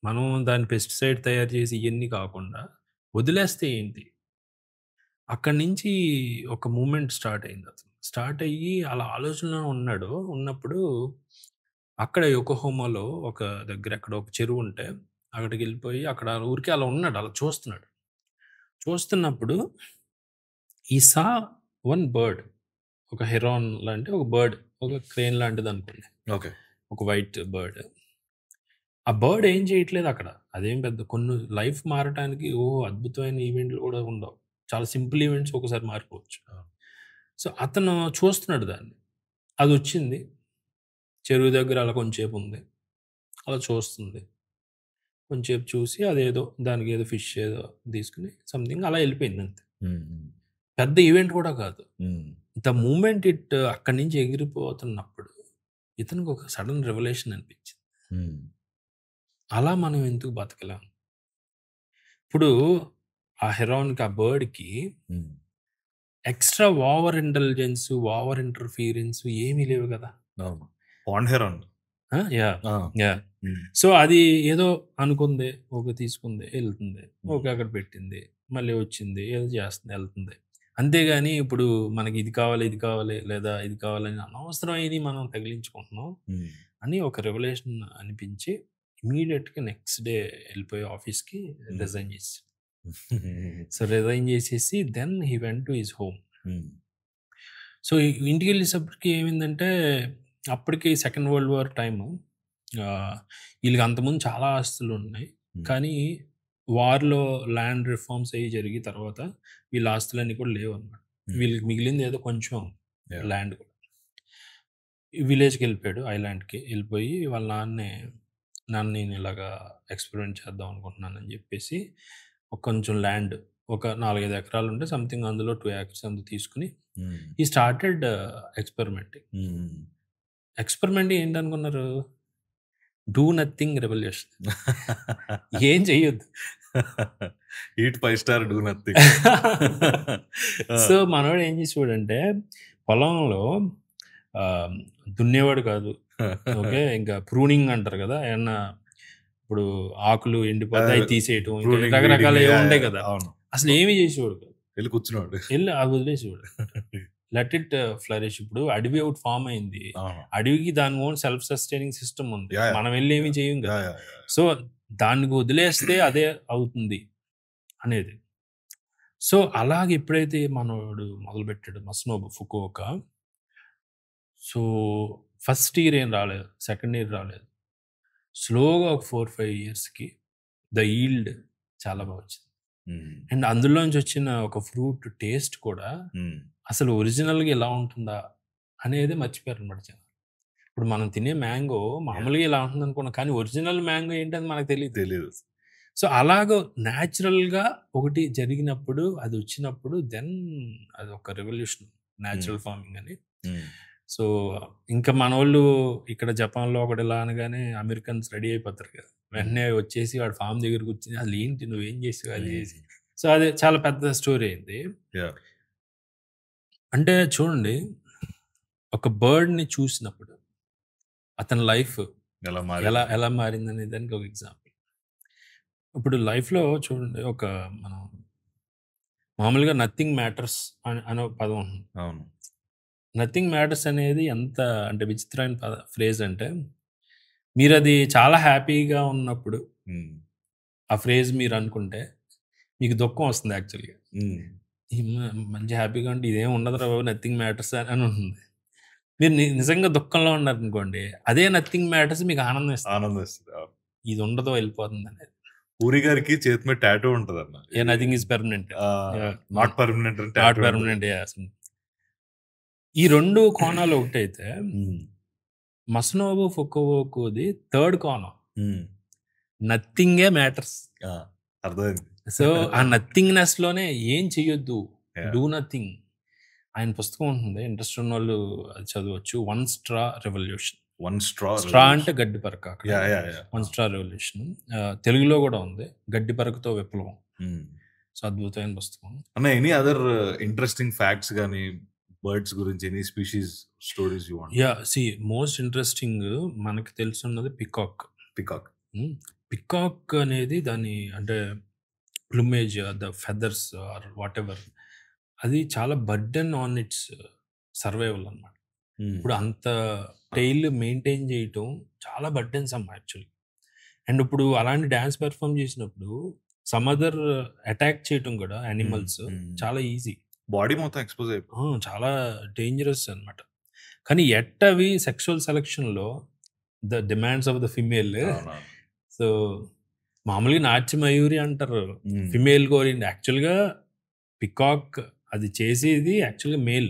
మనం దాని పెస్టిసైడ్ తయారు చేసి ఇవన్నీ కాకుండా వదిలేస్తే ఏంటి, అక్కడి నుంచి ఒక మూమెంట్ స్టార్ట్ అయింది. అతను స్టార్ట్ అయ్యి అలా ఆలోచనలో ఉన్నాడు. ఉన్నప్పుడు అక్కడ యోకోహోమాలో ఒక దగ్గర అక్కడ ఒక చెరువు ఉంటే అక్కడికి వెళ్ళిపోయి అక్కడ ఊరికే అలా ఉన్నాడు, అలా చూస్తున్నాడు. చూస్తున్నప్పుడు ఈ సా వన్ బర్డ్, ఒక హెరాన్ లాంటి ఒక బర్డ్, ఒక క్రేన్ లాంటిది అనుకోండి, ఒక వైట్ బర్డ్. ఆ బర్డ్ ఏం చేయట్లేదు అక్కడ, అదేం పెద్ద కొన్ని లైఫ్ మారటానికి అద్భుతమైన ఈవెంట్లు కూడా ఉండవు, చాలా సింపుల్ ఈవెంట్స్ ఒకసారి మారిపోవచ్చు. సో అతను చూస్తున్నాడు దాన్ని, అది వచ్చింది చెరువు దగ్గర అలా కొంచెంసేపు ఉంది, అలా చూస్తుంది. కొంచెంసేపు చూసి అదేదో దానికి ఏదో ఫిష్ ఏదో తీసుకుని సంథింగ్ అలా వెళ్ళిపోయింది అంతే. పెద్ద ఈవెంట్ కూడా కాదు. ద మూమెంట్ అక్కడి నుంచి ఎగిరిపోతున్నప్పుడు ఇతనికి ఒక సడన్ రెవల్యూషన్ అనిపించింది. అలా మనం ఎందుకు బతకలేం? ఇప్పుడు ఆ హెరాన్కి, ఆ బర్డ్కి extra over intelligence, over interference ఏమీ లేవు కదా. Pond heron. సో అది ఏదో అనుకుంది, ఓకే తీసుకుంది, వెళ్తుంది, ఓకే అక్కడ పెట్టింది, మళ్ళీ వచ్చింది, ఏదో చేస్తుంది, వెళ్తుంది. అంతేగాని ఇప్పుడు మనకి ఇది కావాలి లేదా ఇది కావాలని అనవసరమైనది మనం తగిలించుకుంటున్నాం అని ఒక రెవల్యూషన్ అనిపించి ఇమీడియట్గా నెక్స్ట్ డే వెళ్ళిపోయి ఆఫీస్కి రిజైన్ చేసి, సో రిజైన్ చేసేసి then he went to his home. So ఇంటికి వెళ్ళేసప్పటికి ఏమైందంటే అప్పటికి సెకండ్ వరల్డ్ వార్ టైము. వీళ్ళకి అంతకుముందు చాలా ఆస్తులు ఉన్నాయి, కానీ వార్లో ల్యాండ్ రిఫార్మ్స్ అయ్యి జరిగి తర్వాత వీళ్ళ ఆస్తులన్నీ కూడా లేవు అన్నమాట. వీళ్ళకి మిగిలింది ఏదో కొంచెం ల్యాండ్ కూడా. విలేజ్కి వెళ్ళిపోయాడు, ఐలాండ్కి వెళ్ళిపోయి వాళ్ళ నాన్న నేను ఇలాగా ఎక్స్పెరిమెంట్ చేద్దాం అనుకుంటున్నాను అని చెప్పేసి కొంచెం ల్యాండ్ ఒక 4-5 ఎకరాలు ఉంటే సంథింగ్ అందులో 2 acres అంత తీసుకుని ఈ స్టార్టెడ్ ఎక్స్పెరిమెంట్ ఏంటనుకున్నారు? Do nothing revolution. ఏం చెయ్యొద్దు, eat 5 star do nothing. So మనోడు ఏం చేసేవాడంటే పొలంలో దున్నేవాడు కాదు, ఓకే, ఇంకా ప్రూనింగ్ అంటారు కదా, ఏమన్నా ఇప్పుడు ఆకులు ఎండిపోతే అవి తీసేయటం, రకరకాల ఏమి ఉంటాయి కదా, అసలు ఏమి చేసేవాడు కాదు. వెళ్ళి కూర్చున్నాడు, వెళ్ళి అవి వదిలేసేవాడు. Let it flourish. ఇప్పుడు అడవి ఒకటి ఫామ్ అయింది, అడవికి దాని ఓన్ సెల్ఫ్ సస్టైనింగ్ సిస్టమ్ ఉంది, మనం వెళ్ళి ఏమి చేయం కదా. సో దానికి వదిలేస్తే అదే అవుతుంది అనేది. సో అలాగే ఎప్పుడైతే మనోడు మొదలుపెట్టాడు మస్నోబు ఫుకువోకా, సో ఫస్ట్ ఇయర్ ఏం రాలేదు, సెకండ్ ఇయర్ రాలేదు, స్లోగా ఒక 4-5 yearsకి ద ఈల్డ్ చాలా బాగా వచ్చింది. అండ్ అందులోంచి వచ్చిన ఒక ఫ్రూట్ టేస్ట్ కూడా అసలు ఒరిజినల్గా ఎలా ఉంటుందా అనేది మర్చిపోయారు అనమాట జనం. ఇప్పుడు మనం తినే మ్యాంగో మామూలుగా ఇలా ఉంటుంది అనుకున్నాం, కానీ ఒరిజినల్ మ్యాంగో ఏంటని మనకు తెలియదు. సో అలాగో న్యాచురల్గా ఒకటి జరిగినప్పుడు, అది వచ్చినప్పుడు దెన్ అది ఒక రెవల్యూషన్, న్యాచురల్ ఫార్మింగ్ అని. సో ఇంకా మన వాళ్ళు ఇక్కడ జపాన్లో ఒకటి ఇలా అనగానే అమెరికన్స్ రెడీ అయిపోతారు కదా, వెంటనే వచ్చేసి వాడు ఫామ్ దగ్గర కూర్చుని అసలు ఏంటి నువ్వేం చేసావు అది చేసి. సో అది చాలా పెద్ద స్టోరీ అయింది. అంటే చూడండి, ఒక బర్డ్ని చూసినప్పుడు అతని లైఫ్ ఎలా మారిందనే దానికి ఒక ఎగ్జాంపుల్. ఇప్పుడు లైఫ్లో చూడండి, ఒక మనం మామూలుగా నథింగ్ మ్యాటర్స్ అనే పదం ఉంటుంది. అవును, నథింగ్ మ్యాటర్స్ అనేది ఎంత అంటే విచిత్రమైన ఫ్రేజ్ అంటే, మీరు అది చాలా హ్యాపీగా ఉన్నప్పుడు ఆ ఫ్రేజ్ మీరు అనుకుంటే మీకు దుఃఖం వస్తుంది. యాక్చువల్గా మంచి హ్యాపీగా ఉంటే ఇదేం ఉండదు రా బాబు, నథింగ్ మ్యాటర్స్ అని ఉంటుంది. మీరు నిజంగా దుఃఖంలో ఉన్నారు అనుకోండి, అదే నథింగ్ మ్యాటర్స్ మీకు ఆనందం ఇస్తుంది. ఇది ఉండదో వెళ్ళిపోతుంది అనేది. పూరి గారికి చేతి మీద టాటూ ఉంటుంది అన్న, nothing is permanent, not permanent. ఈ రెండు కోణాలు ఒకటైతే మస్నోబు ఫుకువోకాది థర్డ్ కోణం, నథింగే మ్యాటర్స్. అర్థమైంది. సో ఆ నథింగ్నెస్ లోనే ఏం చెయ్యొద్దు, డూ నథింగ్. ఆయన పుస్తకం ఉంటుంది, ఇంట్రెస్ట్ ఉన్న వాళ్ళు అది చదవచ్చు. 1 straw రెవల్యూషన్. 1 straw అంటే గడ్డి పరక. 1 straw రెవల్యూషన్ తెలుగులో కూడా ఉంది, గడ్డి పరకతో విప్లవం. సో అద్భుతమైన పుస్తకం అన్న. ఎనీ అదర్ ఇంట్రెస్టింగ్ ఫ్యాక్ట్స్ కానీ బర్డ్స్ గురించి, any species stories you want? Most interesting మనకి తెలుసున్నది పికాక్. పికాక్ అనేది దాని అంటే plumage, the feathers are whatever, అది చాలా బర్డెన్ ఆన్ ఇట్స్ సర్వైవల్ అన్నమాట. ఇప్పుడు అంత టైల్ మెయింటైన్ చేయటం చాలా బర్డెన్స్ అమ్మా యాక్చువల్లీ. అండ్ ఇప్పుడు అలాంటి డ్యాన్స్ పెర్ఫామ్ చేసినప్పుడు సమ్ అదర్ అటాక్ చేయటం కూడా యానిమల్స్ చాలా ఈజీ, బాడీ మొత్తం ఎక్స్పోజ్ అయిపోయి చాలా డేంజరస్ అనమాట. కానీ అవి సెక్షువల్ సెలక్షన్లో the demands of the female. So మామూలుగా నాట్య మయూరి అంటారు, ఫిమేల్ కోరింది. యాక్చువల్గా పికాక్ అది చేసేది యాక్చువల్గా మేల్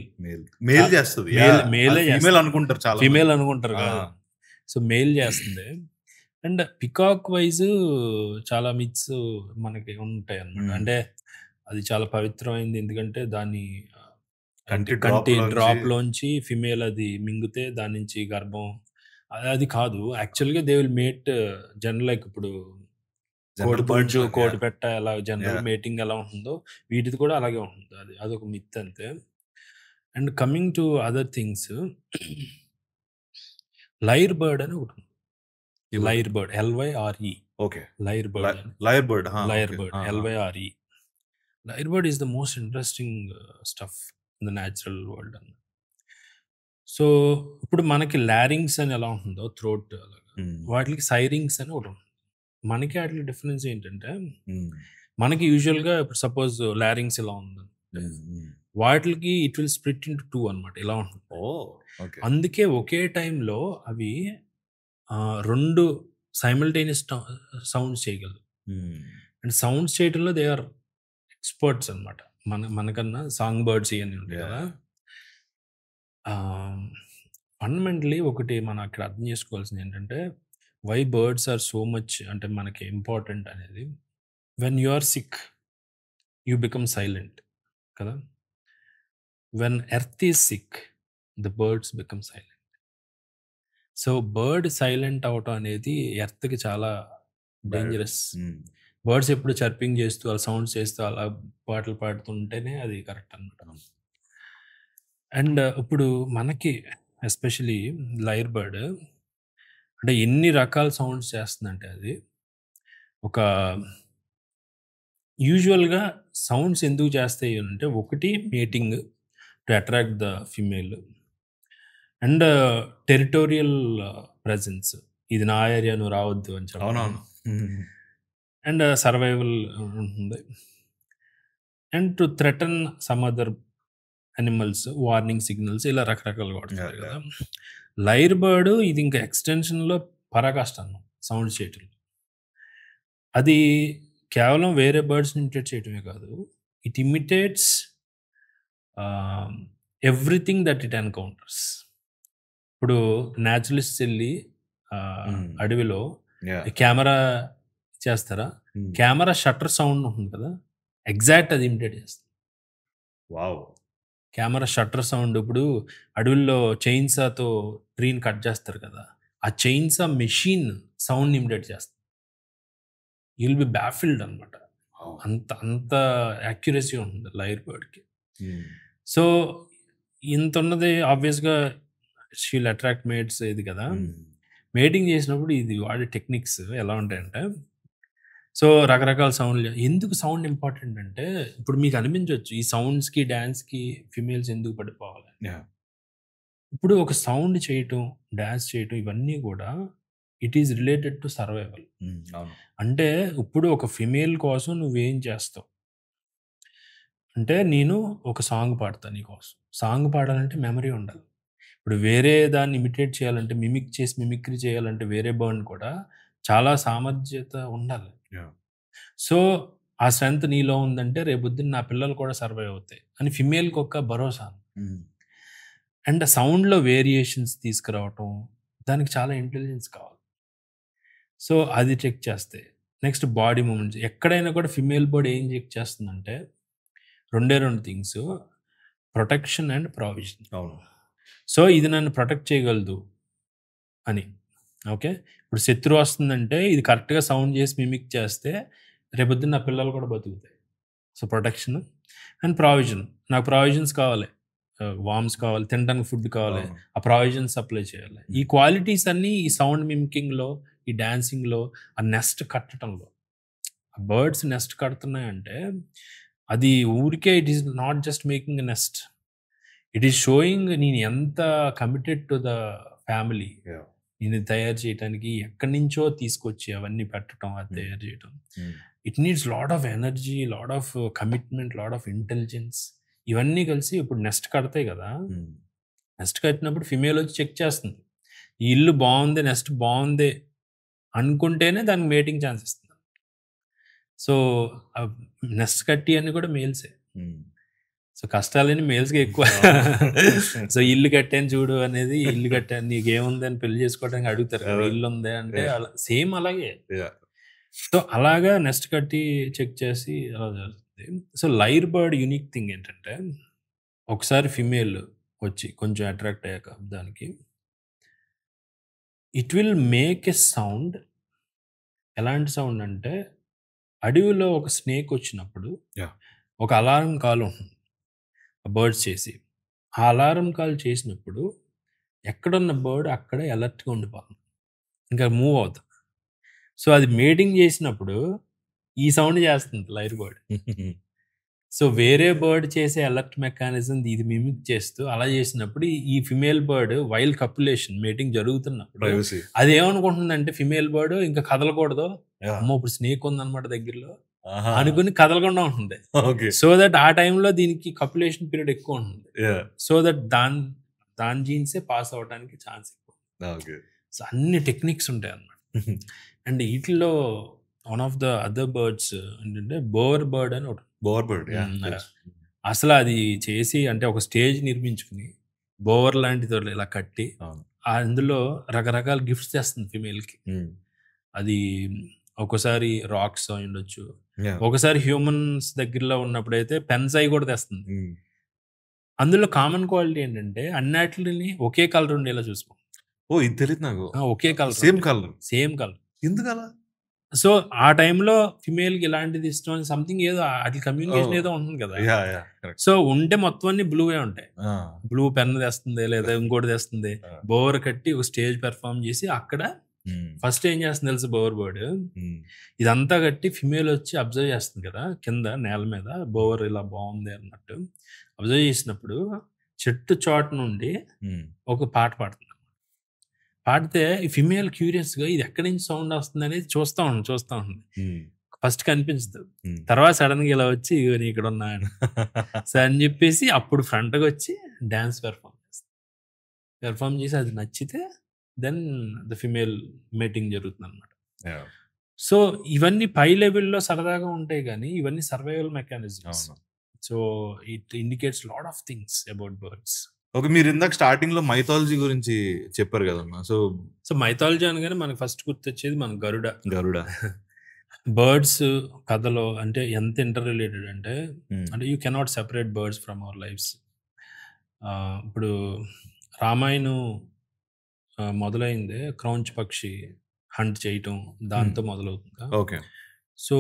చేస్తుంది, మేలే అనుకుంటారు, ఫిమేల్ అనుకుంటారు కదా. సో మేల్ చేస్తుంది. అండ్ పికాక్ వైజ్ చాలా మిత్స్ మనకి ఉంటాయి అన్నమాట. అంటే అది చాలా పవిత్రమైంది, ఎందుకంటే దాన్ని కంటి డ్రాప్ లోంచి ఫిమేల్ అది మింగితే దాని నుంచి గర్భం అది కాదు. యాక్చువల్గా they will meet general like ఇప్పుడు కోడిపుంజు కోడి పెట్ట ఎలా జనరల్ మేటింగ్ ఎలా ఉంటుందో వీటిది కూడా అలాగే ఉంటుంది. అదొక మిత్ అంతే. And coming to other things, lyre bird అని ఒకటి ఉంది. Lyre bird LYRE. Okay. Lyre bird LYRE. Lyre bird is the most interesting stuff in the natural world అన్న. సో ఇప్పుడు మనకి లారింగ్స్ అని ఎలా ఉంటుందో థ్రోట్ అలాగా, వాటికి సైరింగ్స్ అని ఒకటి ఉంటుంది. మనకి వాటికి డిఫరెన్స్ ఏంటంటే, మనకి యూజువల్గా ఇప్పుడు సపోజ్ లారింగ్స్ ఇలా ఉంది, వాటికి ఇట్ విల్ స్ప్లిట్ ఇంటూ 2 అనమాట, ఇలా ఉంటుంది. అందుకే ఒకే టైంలో అవి 2 సైమల్టేనియస్ సౌండ్స్ చేయగలరు. అండ్ సౌండ్స్ చేయడంలో దే ఆర్ ఎక్స్పర్ట్స్ అనమాట. మనకన్నా సాంగ్ బర్డ్స్ ఇవన్నీ ఉంటాయి కదా. ఫండమెంటలీ ఒకటి మనం అక్కడ అర్థం చేసుకోవాల్సింది ఏంటంటే, why birds are so much అంటే మనకి ఇంపార్టెంట్ అనేది, when you are sick you become silent కదా. When earth is sick the birds become silent. So bird silent అవటం అనేది ఎర్త్కి చాలా డేంజరస్. బర్డ్స్ ఎప్పుడు చర్పింగ్ చేస్తూ అలా సౌండ్స్ చేస్తూ అలా పాటలు పాడుతుంటేనే అది కరెక్ట్ అనమాట. అండ్ ఇప్పుడు మనకి ఎస్పెషలీ లైర్ బర్డ్ అంటే ఎన్ని రకాల సౌండ్స్ చేస్తుందంటే, అది ఒక యూజువల్గా సౌండ్స్ ఎందుకు చేస్తాయి అంటే, ఒకటి mating to attract the female, and territorial presence, ఇది నా ఏరియా నువ్వు రావద్దు అని చెప్పడం, అండ్ సర్వైవల్ ఉంటుంది, and to threaten some other animals, warning signals, ఇలా రకరకాలుగా వాడుతుంది కదా. లైర్ బర్డ్ ఇది ఇంకా ఎక్స్టెన్షన్లో పరాకాష్టాను సౌండ్ చేయటం. అది కేవలం వేరే బర్డ్స్ని ఇమిటేట్ చేయటమే కాదు, it imitates everything that it encounters. ఇప్పుడు న్యాచురలిస్ట్ వెళ్ళి అడవిలో కెమెరా చేస్తారా, కెమెరా షట్టర్ సౌండ్ ఉంటుంది కదా, ఎగ్జాక్ట్ అది ఇమిటేట్ చేస్తుంది. వావ్. Camera shutter sound. ఇప్పుడు అడవుల్లో చైన్సాతో ట్రీని కట్ చేస్తారు కదా, ఆ చైన్సా మెషిన్ సౌండ్ ఇమిటేట్ చేస్తుంది. యూ విల్ బి బ్యాఫిల్డ్ అనమాట. అంత యాక్యురసీ ఉంటుంది లైర్ బర్డ్కి. సో ఇంత ఉన్నది ఆబ్వియస్గా షీల్ అట్రాక్ట్ మేట్స్ ఇది కదా. మేటింగ్ చేసినప్పుడు ఇది వాడే టెక్నిక్స్ ఎలా ఉంటాయంటే, సో రకరకాల సౌండ్లు. ఎందుకు సౌండ్ ఇంపార్టెంట్ అంటే, ఇప్పుడు మీకు అనిపించవచ్చు ఈ సౌండ్స్కి డ్యాన్స్కి ఫిమేల్స్ ఎందుకు పడిపోవాలి. ఇప్పుడు ఒక సౌండ్ చేయటం, డ్యాన్స్ చేయటం, ఇవన్నీ కూడా it is related to survival. అంటే ఇప్పుడు ఒక ఫిమేల్ కోసం నువ్వేం చేస్తావు అంటే, నేను ఒక సాంగ్ పాడతాను నీకోసం. సాంగ్ పాడాలంటే మెమరీ ఉండాలి. ఇప్పుడు వేరే దాన్ని ఇమిటేట్ చేయాలంటే, మిమిక్రీ చేయాలంటే వేరే బర్డ్ కూడా చాలా సామర్థ్యత ఉండాలి. సో ఆ స్ట్రెంత్ నీలో ఉందంటే రేపొద్దున నా పిల్లలు కూడా సర్వైవ్ అవుతాయి అని ఫిమేల్కి ఒక భరోసా. అండ్ సౌండ్లో వేరియేషన్స్ తీసుకురావటం, దానికి చాలా ఇంటెలిజెన్స్ కావాలి. సో అది చెక్ చేస్తే, నెక్స్ట్ బాడీ మూమెంట్స్. ఎక్కడైనా కూడా ఫిమేల్ బాడీ ఏం చెక్ చేస్తుందంటే, 2 things, protection and provision. So ఇది నన్ను ప్రొటెక్ట్ చేయగలదు అని. ఓకే, ఇప్పుడు శత్రువు వస్తుందంటే ఇది కరెక్ట్గా సౌండ్ చేసి మిమిక్ చేస్తే రేపొద్దున నా పిల్లలు కూడా బతుకుతాయి. So protection and provision. నాకు ప్రావిజన్స్ కావాలి, వామ్స్ కావాలి, తినడానికి ఫుడ్ కావాలి, ఆ ప్రావిజన్స్ సప్లై చేయాలి. ఈ క్వాలిటీస్ అన్నీ ఈ సౌండ్ మిమికింగ్లో, ఈ డాన్సింగ్లో, ఆ నెస్ట్ కట్టడంలో. బర్డ్స్ నెస్ట్ కడుతున్నాయంటే అది ఊరికే it is not just making a nest, it is showing నేను ఎంత కమిటెడ్ టు ద ఫ్యామిలీ. నేను తయారు చేయడానికి ఎక్కడి నుంచో తీసుకొచ్చి అవన్నీ పెట్టడం, అది తయారు చేయడం. It needs lot of energy, lot of commitment, lot of intelligence. ఇవన్నీ కలిసి ఇప్పుడు నెస్ట్ కడతాయి కదా. నెస్ట్ కట్టినప్పుడు ఫిమేల్ వచ్చి చెక్ చేస్తుంది, ఈ ఇల్లు బాగుంది, నెస్ట్ బాగుంది అనుకుంటేనే దానికి మేటింగ్ ఛాన్స్ ఇస్తుంది. సో నెస్ట్ కట్టి అన్ని కూడా మేల్సే. సో కష్టాలని మేల్స్కి ఎక్కువ. సో ఇల్లు కట్టాను చూడు అనేది, ఇల్లు కట్టాను నీకేముంది అని పెళ్లి చేసుకోవడానికి అడుగుతారు కదా, ఇల్లు ఉంది అంటే అలా సేమ్ అలాగే. సో అలాగా నెస్ట్ కట్టి చెక్ చేసి అలా జరుగుతుంది. So lyre bird unique thing ఏంటంటే, ఒకసారి ఫిమేల్ వచ్చి కొంచెం అట్రాక్ట్ అయ్యాక దానికి, it will make a sound. ఎలాంటి సౌండ్ అంటే, అడవిలో ఒక స్నేక్ వచ్చినప్పుడు ఒక అలారం కాల్ ఉంటుంది బర్డ్స్ చేసి. ఆ అలారం కాల్ చేసినప్పుడు ఎక్కడున్న బర్డ్ అక్కడే అలర్ట్గా ఉండిపోతుంది, ఇంకా మూవ్ అవుతుంది. సో అది మేటింగ్ చేసినప్పుడు ఈ సౌండ్ చేస్తుంది లైర్ బర్డ్. సో వేరే బర్డ్ చేసే అలర్ట్ మెకానిజం ఇది మిమిక్ చేస్తూ అలా చేసినప్పుడు ఈ ఫిమేల్ బర్డ్ వైల్డ్ కపులేషన్ మేటింగ్ జరుగుతున్నప్పుడు అది ఏమనుకుంటుందంటే, ఫిమేల్ బర్డ్ ఇంకా కదలకూడదు, అమ్మో ఇప్పుడు స్నేక్ ఉందన్నమాట దగ్గరలో అనుకుని కదలకుండా ఉంటుంది. సో దట్ ఆ టైంలో దీనికి కపులేషన్ పీరియడ్ ఎక్కువ ఉంటుంది. సో దట్ దాని జీన్సే పాస్ అవ్వడానికి ఛాన్స్ ఎక్కువ. సో అన్ని టెక్నిక్స్ ఉంటాయి అన్నమాట. అండ్ వీటిలో one of the other birds ఏంటంటే బోవర్ బర్డ్ అని ఒకటి. బోవర్ బర్డ్ అసలు అది చేసి అంటే ఒక స్టేజ్ నిర్మించుకుని బోవర్ లాంటిది ఇలా కట్టి అందులో రకరకాల గిఫ్ట్స్ తెస్తుంది ఫిమేల్కి. అది ఒకసారి రాక్స్ అయి ఉండొచ్చు, ఒకసారి హ్యూమన్స్ దగ్గరలో ఉన్నప్పుడు అయితే పెన్స్ అయి కూడా తెస్తుంది. అందులో కామన్ క్వాలిటీ ఏంటంటే అన్నిటిని ఒకే కలర్ ఉండేలా చూసుకో. ఇది తెలియదు నాకు. ఒకే కలర్, సేమ్ కలర్. ఎందుకలా? సో ఆ టైంలో ఫిమేల్కి ఇలాంటిది ఇష్టం సంథింగ్ ఏదో అట్లా కమ్యూనికేషన్ ఏదో ఉంటుంది కదా. సో ఉంటే మొత్తం అన్ని బ్లూవే ఉంటాయి. బ్లూ పెన్ తెస్తుంది లేదా ఇంకోటి తెస్తుంది. బోవర్ కట్టి ఒక స్టేజ్ పెర్ఫార్మ్ చేసి అక్కడ ఫస్ట్ ఏం చేస్తుంది తెలుసు, బోవర్ బర్డ్ ఇదంతా కట్టి ఫిమేల్ వచ్చి అబ్జర్వ్ చేస్తుంది కదా కింద నేల మీద, బోవర్ ఇలా బాగుంది అన్నట్టు అబ్జర్వ్ చేసినప్పుడు చెట్టు చోట నుండి ఒక పాట పాడుతుంది. పాడితే ఈ ఫిమేల్ క్యూరియస్గా ఇది ఎక్కడి నుంచి సౌండ్ వస్తుంది అనేది చూస్తూ ఉంటుంది. ఫస్ట్ కనిపించదు, తర్వాత సడన్గా ఇలా వచ్చి ఇవన్నీ ఇక్కడ ఉన్నాయని సో అని చెప్పేసి అప్పుడు ఫ్రంట్గా వచ్చి డ్యాన్స్ పెర్ఫార్మ్ చేసి అది నచ్చితే దెన్ ద ఫిమేల్ మేటింగ్ జరుగుతుంది అనమాట. సో ఇవన్నీ పై లెవెల్లో సరదాగా ఉంటాయి కానీ ఇవన్నీ survival mechanisms. So it indicates lot of things about birds. Okay, మీరు ఇందాక స్టార్టింగ్ లో మైథాలజీ గురించి చెప్పారు కదమ్మా. సో మైథాలజీ అనగానే మనకు ఫస్ట్ గుర్తొచ్చేది మన గరుడ. బర్డ్స్ కథలో అంటే ఎంత ఇంటర్ రిలేటెడ్ అంటే you cannot separate birds from our lifes. ఇప్పుడు రామాయణం మొదలైందే క్రౌంచ్ పక్షి హంట్ చేయటం దాంతో మొదలవుతుందా. ఓకే, సో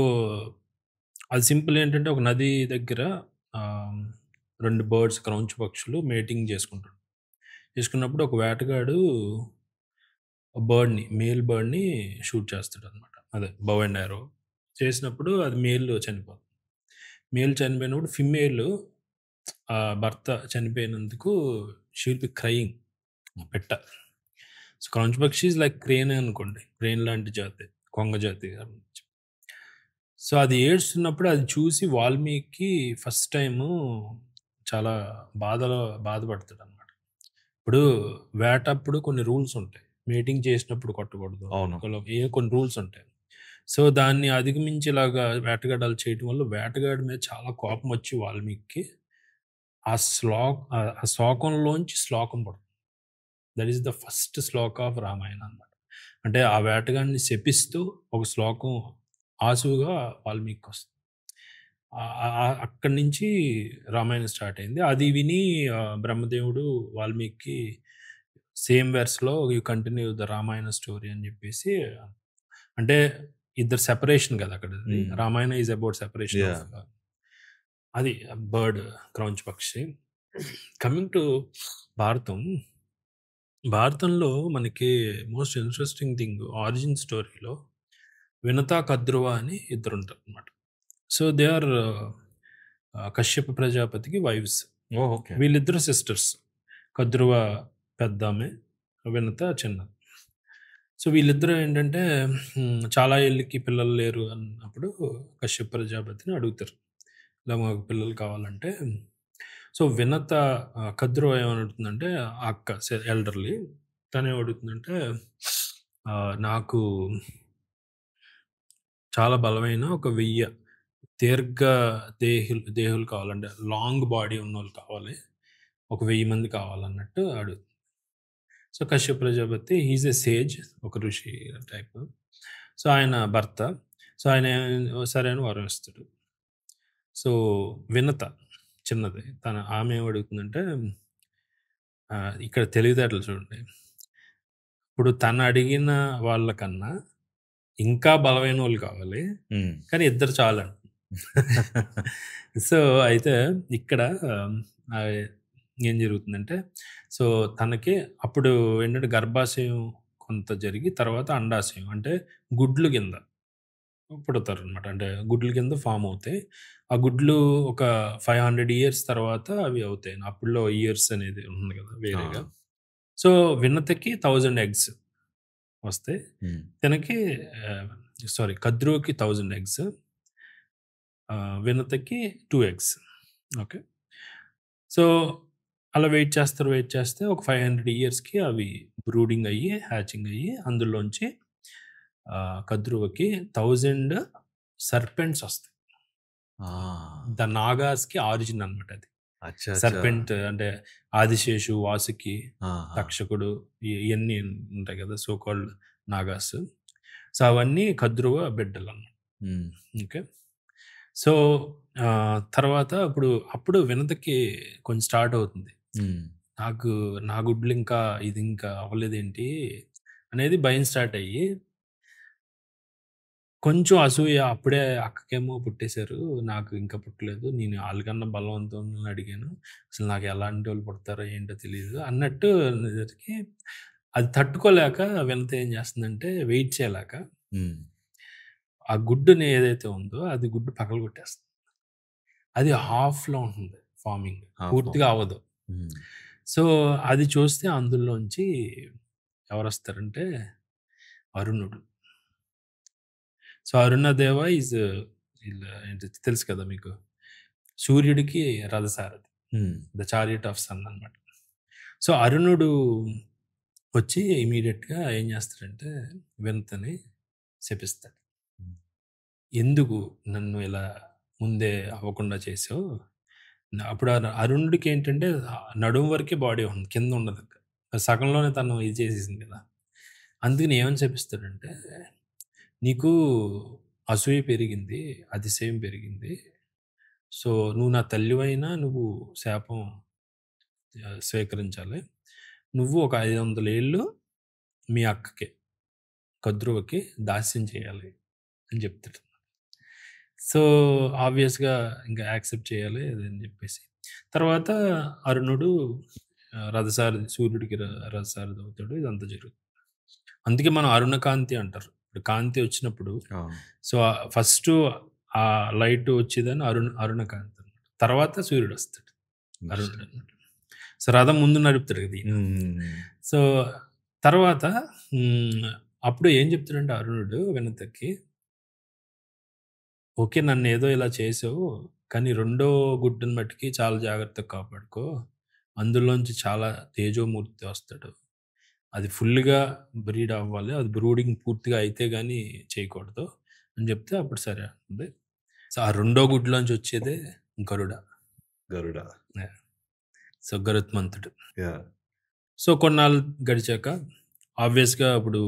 అది సింపుల్ ఏంటంటే, ఒక నది దగ్గర 2 బర్డ్స్ క్రౌంచ్ పక్షులు మేటింగ్ చేసుకున్నప్పుడు ఒక వేటగాడు మేల్ బర్డ్ని షూట్ చేస్తాడు అనమాట. అదే బౌ అండ్ యారో చేసినప్పుడు అది మేల్ చనిపోతుంది. మేల్ చనిపోయినప్పుడు ఫిమేల్ భర్త చనిపోయినందుకు షీ విల్ బి క్రయింగ్, పెట్ట. సో క్రౌంచ్ పక్షి ఈజ్ లైక్ క్రేన్ అనుకోండి, క్రేన్ లాంటి జాతి, కొంగ జాతి. సో అది ఏడుస్తున్నప్పుడు అది చూసి వాల్మీకి ఫస్ట్ టైము చాలా బాధపడతాడు అనమాట. ఇప్పుడు వేటప్పుడు కొన్ని రూల్స్ ఉంటాయి, మీటింగ్ చేసినప్పుడు కొట్టకూడదు, కొన్ని రూల్స్ ఉంటాయి. సో దాన్ని అధిగమించి ఇలాగా వేటగాడాలు చేయటం వల్ల వేటగాడి మీద చాలా కోపం వచ్చి వాల్మీకి ఆ శ్లోకంలోంచి శ్లోకం పడుతుంది. That is the first shloka of Ramayana అనమాట. అంటే ఆ వేటగాడిని శపిస్తూ ఒక శ్లోకం ఆసువుగా వాల్మీకి వస్తుంది. అక్కడి నుంచి రామాయణం స్టార్ట్ అయింది. అది విని బ్రహ్మదేవుడు వాల్మీకి సేమ్ వెర్స్లో you continue the Ramayana story అని చెప్పేసి, అంటే ఇద్దరు సెపరేషన్ కదా అక్కడ. Ramayana is about separation. అది బర్డ్ క్రౌంచ్ పక్షి. కమింగ్ టు భారతంలో మనకి మోస్ట్ ఇంట్రెస్టింగ్ థింగ్, ఆరిజిన్ స్టోరీలో వినత కద్రువ అని ఇద్దరు ఉంటారు అనమాట. సో దే ఆర్ కశ్యప ప్రజాపతికి వైఫ్స్. వీళ్ళిద్దరు సిస్టర్స్. కద్రువ పెద్దామె, వినత చిన్న. సో వీళ్ళిద్దరూ ఏంటంటే చాలా ఏళ్ళకి పిల్లలు లేరు అన్నప్పుడు కశ్యప ప్రజాపతిని అడుగుతారు, ఇలా మాకు పిల్లలు కావాలంటే. సో వినత కద్రువ ఏమడుగుతుందంటే, ఆ అక్క ఎల్డర్లీ తను ఏమడుగుతుందంటే, నాకు చాలా బలమైన ఒక 1000 దీర్ఘ దేహులు కావాలంటే లాంగ్ బాడీ ఉన్నోళ్ళు కావాలి. ఒక 1000 మంది కావాలన్నట్టు అడుగుతుంది. So, Kashyapa Prajapati is a sage, ఒక ఋషి టైపు. సో, ఆయన భర్త. సో, ఆయన సరే అని వరం ఇస్తాడు. సో, వినత చిన్నది. ఆమె ఏమడుగుతుందంటే ఇక్కడ తెలివితేటలు చూడండి. ఇప్పుడు తను అడిగిన వాళ్ళకన్నా ఇంకా బలమైనోళ్ళు కావాలి. కానీ ఇద్దరు చాలంట. సో, అయితే ఇక్కడ ఏం జరుగుతుందంటే, సో, తనకి అప్పుడు ఏంటంటే గర్భాశయం కొంత జరిగి తర్వాత అండాశయం అంటే గుడ్లు కింద పుడతారనమాట. అంటే గుడ్ల కింద ఫార్మ్ అవుతాయి. ఆ గుడ్లు ఒక 500 ఇయర్స్ తర్వాత అవి అవుతాయి. అప్పుడులో ఇయర్స్ అనేది ఉంది కదా వేరేగా. సో, వినతకి 1000 ఎగ్స్ వస్తాయి. తనకి కద్రుకి 1000 ఎగ్స్. వినతకి 2 ఎగ్స్. ఓకే. సో, అలా వెయిట్ చేస్తే ఒక 500 ఇయర్స్‌కి అవి బ్రూడింగ్ అయ్యి, హ్యాచింగ్ అయ్యి అందులోంచి కద్రువకి 1000 సర్పెంట్స్ వస్తాయి. ద నాగాస్‌కి ఆరిజిన్ అనమాట అది. సర్పెంట్ అంటే ఆదిశేషు, వాసుకి, తక్షకుడు ఇయన్నీ ఉంటాయి కదా! So called Nagas. సో, అవన్నీ కద్రువ బిడ్డలన్నమాట. ఓకే. సో, తర్వాత అప్పుడు వినతకి కొంచెం స్టార్ట్ అవుతుంది. నా గుడ్లు ఇంకా ఇది ఇంకా అవ్వలేదేంటి అనేది భయం స్టార్ట్ అయ్యి, కొంచెం అసూయ అప్పుడే అక్కకేమో పుట్టేశారు. నాకు ఇంకా పుట్టలేదు. నేను ఆళ్ళకన్నా బలవంతులని అడిగాను. అసలు నాకు ఎలాంటి వాళ్ళు పుడతారో ఏంటో తెలీదు అన్నట్టు అనేసరికి అది తట్టుకోలేక వినత ఏం చేస్తుందంటే వెయిట్ చేయలేక ఆ గుడ్డుని ఏదైతే ఉందో అది గుడ్డు పగలగొట్టేస్తుంది. అది హాఫ్‌లో ఉంటుంది ఫార్మింగ్. పూర్తిగా అవ్వదు. సో, అది చూస్తే అందులోంచి ఎవరొస్తారంటే అరుణుడు. సో, అరుణదేవ ఏంటి తెలుసు కదా మీకు. సూర్యుడికి రథసారథి. ద చారియట్ ఆఫ్ సన్ అనమాట. సో, అరుణుడు వచ్చి ఇమ్మీడియేట్‌గా ఏం చేస్తాడంటే వినతని శపిస్తాడు. ఎందుకు నన్ను ఇలా ముందే అవ్వకుండా చేసావు? అప్పుడు అరుణుడికి ఏంటంటే నడుము వరకే బాడీ ఉంది. కింద ఉండదు. సగంలోనే తను ఇది చేసేసింది కదా! అందుకని ఏమని శపిస్తాడంటే, నీకు అసూయ పెరిగింది, అతిశయం పెరిగింది. సో, నువ్వు నా తల్లివైనా నువ్వు శాపం స్వీకరించాలి. నువ్వు ఒక 500 ఏళ్ళు మీ అక్కకి, కద్రువకి దాస్యం చేయాలి అని చెప్తాడు. సో, ఆబ్వియస్‌గా ఇంకా యాక్సెప్ట్ చేయాలి అని చెప్పేసి. తర్వాత అరుణుడు సూర్యుడికి రథసారథి అవుతాడు. ఇదంతా జరుగుతుంది. అందుకే మనం అరుణకాంతి అంటారు. ఇప్పుడు కాంతి వచ్చినప్పుడు సో, ఫస్ట్ ఆ లైట్ వచ్చేదని అరుణకాంతి అనమాట. తర్వాత సూర్యుడు వస్తాడు. అరుణుడు అనమాట. సో, రథం ముందు నడుపుతాడు కదా ఈయన. సో, తర్వాత అప్పుడు ఏం చెప్తాడంటే అరుణుడు వినతకి, ఓకే, నన్ను ఏదో ఇలా చేసావు. కానీ రెండో గుడ్డుని మట్టికి చాలా జాగ్రత్తగా కాపాడుకో. అందులోంచి చాలా తేజోమూర్తి వస్తాడు. అది ఫుల్‌గా బ్రీడ్ అవ్వాలి. అది బ్రూడింగ్ పూర్తిగా అయితే గాని చేయకూడదు అని చెప్తే అప్పుడు సరే అంటుంది. సో, ఆ రెండో గుడ్లోంచి వచ్చేదే గరుడ. సో, గరుత్మంతుడు. సో, కొన్నాళ్ళు గడిచాక ఆబ్వియస్‌గా ఇప్పుడు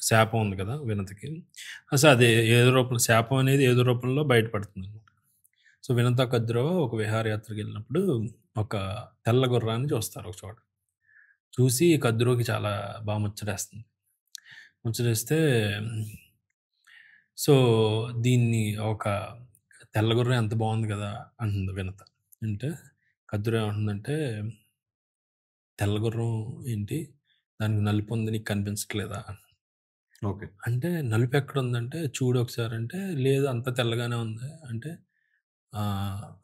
శాపం ఉంది కదా వినతకి. అసలు అది ఏదో రూపంలో శాపం అనేది ఏదో రూపంలో బయటపడుతుందనమాట. సో, వినత కద్రువ ఒక విహారయాత్రకు వెళ్ళినప్పుడు ఒక తెల్ల గుర్రాన్ని చూస్తారు ఒక చోట. చూసి కద్రువకి చాలా బాగా ముచ్చటేస్తుంది. ముచ్చటేస్తే సో, దీన్ని ఒక తెల్ల గుర్రం ఎంత బాగుంది కదా అంటుంది వినత. అంటే కద్రువ ఏమంటుందంటే, తెల్ల గుర్రం ఏంటి? దానికి నలుపు ఉంది, నీకు కనిపించట్లేదా? ఓకే. అంటే నలుపు ఎక్కడుందంటే చూడు ఒకసారి అంటే, లేదు అంతా తెల్లగానే ఉంది. అంటే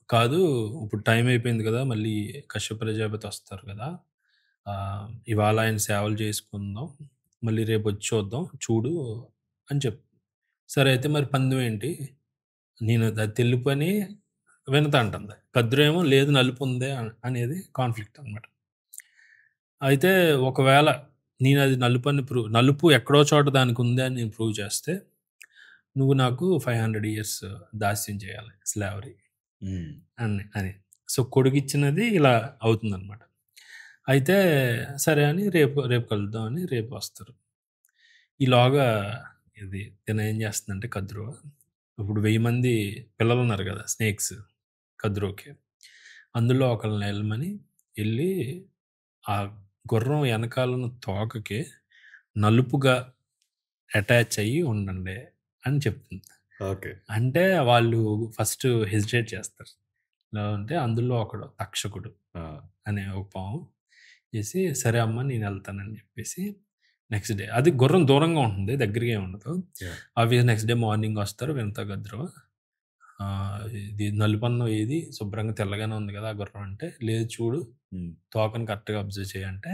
కాదు, ఇప్పుడు టైం అయిపోయింది కదా! మళ్ళీ కశ్యప ప్రజాపతి వస్తారు కదా! ఇవాళ ఆయన సేవలు చేసుకుందాం. మళ్ళీ రేపొచ్చి చూద్దాం. చూడు అని సరే అయితే మరి పందెం ఏంటి? నేను అది తెలుపు అని వినత అంటుంది. కద్రువ ఏమో లేదు నలుపు ఉంది అనేది కాన్ఫ్లిక్ట్ అనమాట. అయితే ఒకవేళ నేను అది నలుపు ఎక్కడో చోట దానికి ఉంది అని నేను ప్రూవ్ చేస్తే, నువ్వు నాకు 500 years దాస్యం చేయాలి, స్లావరీ అని. సో కొడుకిచ్చినది ఇలా అవుతుందన్నమాట. అయితే సరే అని రేపు రేపు కలుద్దాం అని రేపు వస్తారు. ఈలోగా ఇది తిన ఏం చేస్తుందంటే కద్రువ, ఇప్పుడు 1000 మంది పిల్లలు ఉన్నారు కదా స్నేక్స్ కద్రువకి, అందులో ఒకళ్ళని వెళ్ళి ఆ గుర్రం వెనకాలను తోకకి నలుపుగా అటాచ్ అయ్యి ఉండండి అని చెప్తుంది. ఓకే. అంటే వాళ్ళు ఫస్ట్ హెసిటేట్ చేస్తారు. అంటే అందులో ఒకడు తక్షకుడు అనే ఒక పాము చేసి సరే అమ్మ నేను వెళ్తానని చెప్పేసి నెక్స్ట్ డే, అది గుర్రం దూరంగా ఉంటుంది, దగ్గరగా ఉండదు. అవి నెక్స్ట్ డే మార్నింగ్ వస్తారు వింత గద్రువ, ఇది నలుపన్నం ఏది శుభ్రంగా తెల్లగానే ఉంది కదా ఆ గుర్రం అంటే, లేదు చూడు తోకను కరెక్ట్గా అబ్జర్వ్ చేయంటే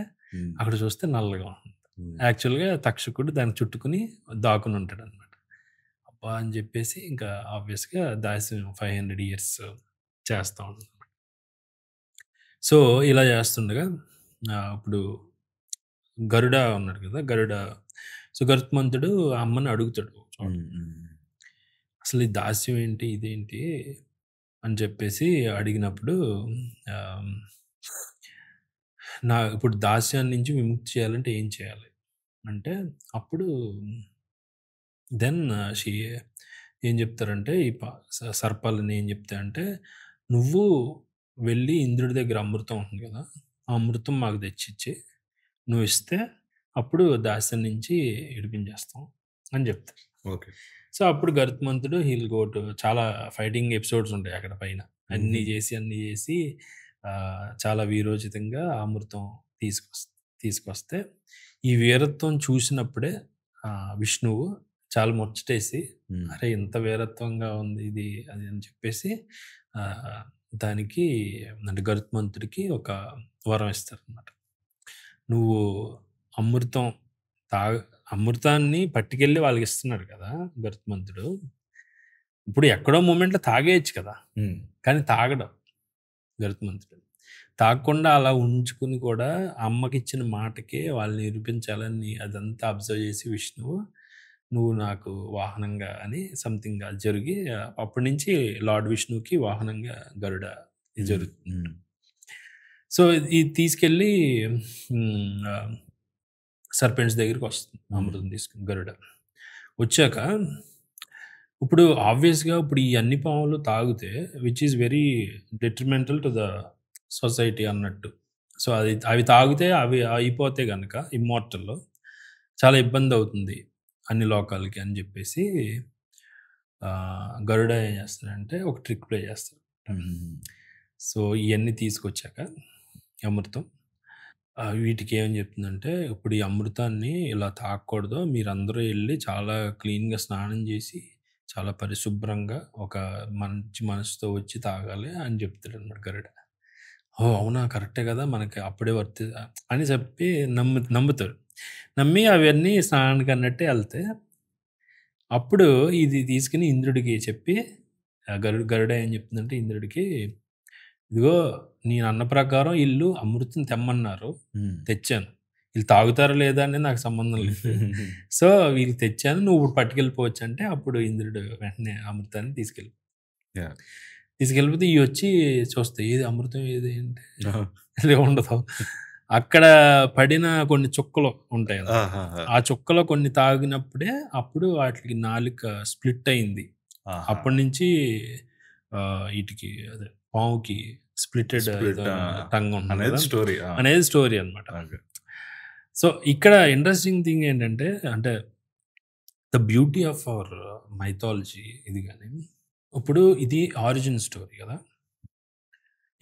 అక్కడ చూస్తే నల్లగా ఉంటుంది. యాక్చువల్గా తక్షకుడు దాన్ని చుట్టుకుని దాక్కుని ఉంటాడు అనమాట. అబ్బా అని చెప్పేసి ఇంకా ఆబ్వియస్గా దాస్యం 500 years చేస్తూ ఉంటుంది. సో ఇలా చేస్తుండగా ఇప్పుడు గరుడ ఉన్నాడు కదా, గరుడ. సో గరుత్మంతుడు అమ్మని అడుగుతాడు అసలు ఈ దాస్యం ఏంటి ఇదేంటి అని చెప్పేసి అడిగినప్పుడు, నా ఇప్పుడు దాస్యాన్ని నుంచి విముక్తి చేయాలంటే ఏం చేయాలి అంటే, అప్పుడు దెన్ షీ ఏం చెప్తారంటే ఈ సర్పాలని ఏం చెప్తాయంటే, నువ్వు వెళ్ళి ఇంద్రుడి దగ్గర అమృతం ఉంటుంది కదా, ఆ అమృతం మాకు తెచ్చిచ్చి నువ్వు ఇస్తే అప్పుడు దాస్యం నుంచి విడిపించేస్తాం అని చెప్తారు. ఓకే. సో అప్పుడు గరుత్మంతుడు హీల్ గోట్, చాలా ఫైటింగ్ ఎపిసోడ్స్ ఉంటాయి అక్కడ పైన, అన్నీ చేసి చాలా వీరోచితంగా అమృతం తీసుకొస్తే ఈ వీరత్వం చూసినప్పుడే విష్ణువు చాలా ముచ్చటేసి అరే ఇంత వీరత్వంగా ఉంది ఇది అది అని చెప్పేసి దానికి అంటే గరుత్మంతుడికి ఒక వరం ఇస్తారు అన్నమాట. నువ్వు అమృతాన్ని పట్టుకెళ్ళి వాళ్ళకి ఇస్తున్నాడు కదా గరుత్మంతుడు, ఇప్పుడు ఎక్కడో మూమెంట్లో తాగేయచ్చు కదా, కానీ తాగడం గరుత్మంతుడు తాగకుండా అలా ఉంచుకుని కూడా అమ్మకి ఇచ్చిన మాటకే వాళ్ళని నిరూపించాలని అదంతా అబ్జర్వ్ చేసి విష్ణువు నువ్వు నాకు వాహనంగా అని సంథింగ్ జరిగి అప్పటి నుంచి లార్డ్ విష్ణువుకి వాహనంగా గరుడ ఇది జరుగుతుంది. సో ఇది తీసుకెళ్ళి సర్పెంట్స్ దగ్గరికి వస్తుంది అమృతం తీసుకుని గరుడ వచ్చాక. ఇప్పుడు ఆబ్వియస్గా ఇప్పుడు ఈ అన్ని పాములు తాగితే which is very detrimental to the society అన్నట్టు. సో అవి తాగితే అవి అయిపోతే కనుక ఇమ్మోర్టల్లో చాలా ఇబ్బంది అవుతుంది అన్ని లోకాలకి అని చెప్పేసి గరుడ ఏం చేస్తాడంటే ఒక ట్రిక్ ప్లే చేస్తాడు. సో ఇవన్నీ తీసుకొచ్చాక అమృతం వీటికి ఏమని చెప్తుందంటే, ఇప్పుడు ఈ అమృతాన్ని ఇలా తాగకూడదు, మీరందరూ వెళ్ళి చాలా క్లీన్గా స్నానం చేసి చాలా పరిశుభ్రంగా ఒక మంచి మనసుతో వచ్చి తాగాలి అని చెప్తాడు అనమాట గరుడ. ఓ అవునా కరెక్టే కదా మనకి అప్పుడే అని చెప్పి నమ్ముతాడు. నమ్మి అవన్నీ స్నానానికి అన్నట్టే వెళ్తే అప్పుడు ఇది తీసుకుని ఇంద్రుడికి చెప్పి గరుడ ఏం చెప్తుందంటే ఇంద్రుడికి, ఇదిగో నేను అన్న ప్రకారం ఇల్లు అమృతం తెమ్మన్నారు, తెచ్చాను, వీళ్ళు తాగుతారా లేదా అనేది నాకు సంబంధం లేదు, సో వీళ్ళు తెచ్చాను, నువ్వు ఇప్పుడు పట్టుకెళ్ళిపోవచ్చు అంటే అప్పుడు ఇంద్రుడు వెంటనే అమృతాన్ని తీసుకెళ్ళిపోతే ఇవి వచ్చి చూస్తాయి ఏది అమృతం ఏది అంటే ఉండదు. అక్కడ పడిన కొన్ని చుక్కలు ఉంటాయి, ఆ చుక్కలో కొన్ని తాగినప్పుడే అప్పుడు వాటికి నాలుక స్ప్లిట్ అయింది. అప్పటి నుంచి వీటికి అదే పాముకి స్ప్లిటెడ్ టంగ్ అనేది స్టోరీ అనమాట. సో ఇక్కడ ఇంట్రెస్టింగ్ థింగ్ ఏంటంటే, అంటే the beauty of our mythology ఇది. కానీ ఇప్పుడు ఇది ఆరిజిన్ స్టోరీ కదా,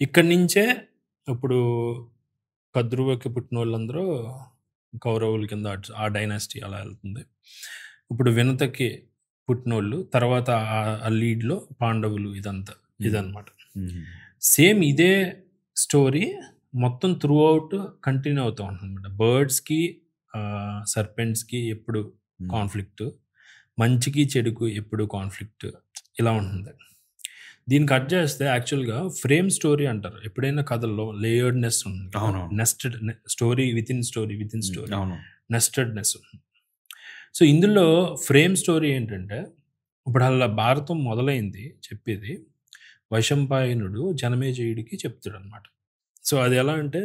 ఇక్కడి నుంచే ఇప్పుడు కద్రువకి పుట్టిన వాళ్ళందరూ కౌరవుల కింద ఆ డైనాసిటీ అలా వెళ్తుంది. ఇప్పుడు వినతకి పుట్టినోళ్ళు తర్వాత ఆ లీడ్లో పాండవులు ఇదన్నమాట. సేమ్ ఇదే స్టోరీ మొత్తం త్రూ అవుట్ కంటిన్యూ అవుతూ ఉంటుంది అనమాట. బర్డ్స్కి సర్పెంట్స్కి ఎప్పుడు కాన్ఫ్లిక్ట్, మంచికి చెడుకు ఎప్పుడు కాన్ఫ్లిక్ట్ ఇలా ఉంటుంది. దీన్ని కట్ చేస్తే యాక్చువల్గా ఫ్రేమ్ స్టోరీ అంటారు. ఎప్పుడైనా కథల్లో లేయర్డ్నెస్ ఉంటుంది, nested story within story nestedness ఉంటుంది. సో ఇందులో ఫ్రేమ్ స్టోరీ ఏంటంటే ఇప్పుడు అలా భారతం మొదలైంది చెప్పేది. వైశంపాయనుడు జనమేజయుడికి చెప్తాడనమాట. సో, అది ఎలా అంటే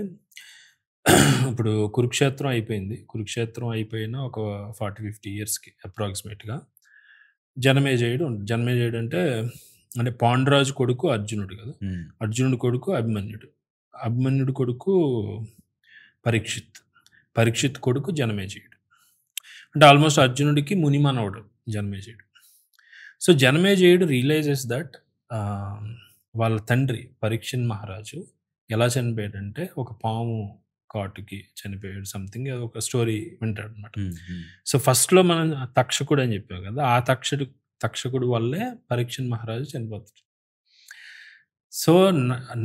ఇప్పుడు కురుక్షేత్రం అయిపోయింది. కురుక్షేత్రం అయిపోయిన ఒక 40, 50 ఇయర్స్‌కి అప్రాక్సిమేట్‌గా జనమేజయుడు అంటే పాండురాజు కొడుకు అర్జునుడు కదా! అర్జునుడి కొడుకు అభిమన్యుడు. అభిమన్యుడి కొడుకు పరీక్షిత్. పరీక్షిత్ కొడుకు జనమేజయుడు. అంటే ఆల్మోస్ట్ అర్జునుడికి ముని మనవడు జనమేజయుడు. సో, జనమేజయుడు రియలైజెస్ దట్ వాళ్ళ తండ్రి పరీక్షిత్ మహారాజు ఎలా చనిపోయాడంటే ఒక పాము కాటుకి చనిపోయాడు. సంథింగ్ ఒక స్టోరీ వింటాడనమాట. సో, ఫస్ట్‌లో మనం తక్షకుడు అని చెప్పాం కదా! ఆ తక్షకుడు వల్లే పరీక్షిత్ మహారాజు చనిపోతాడు. సో,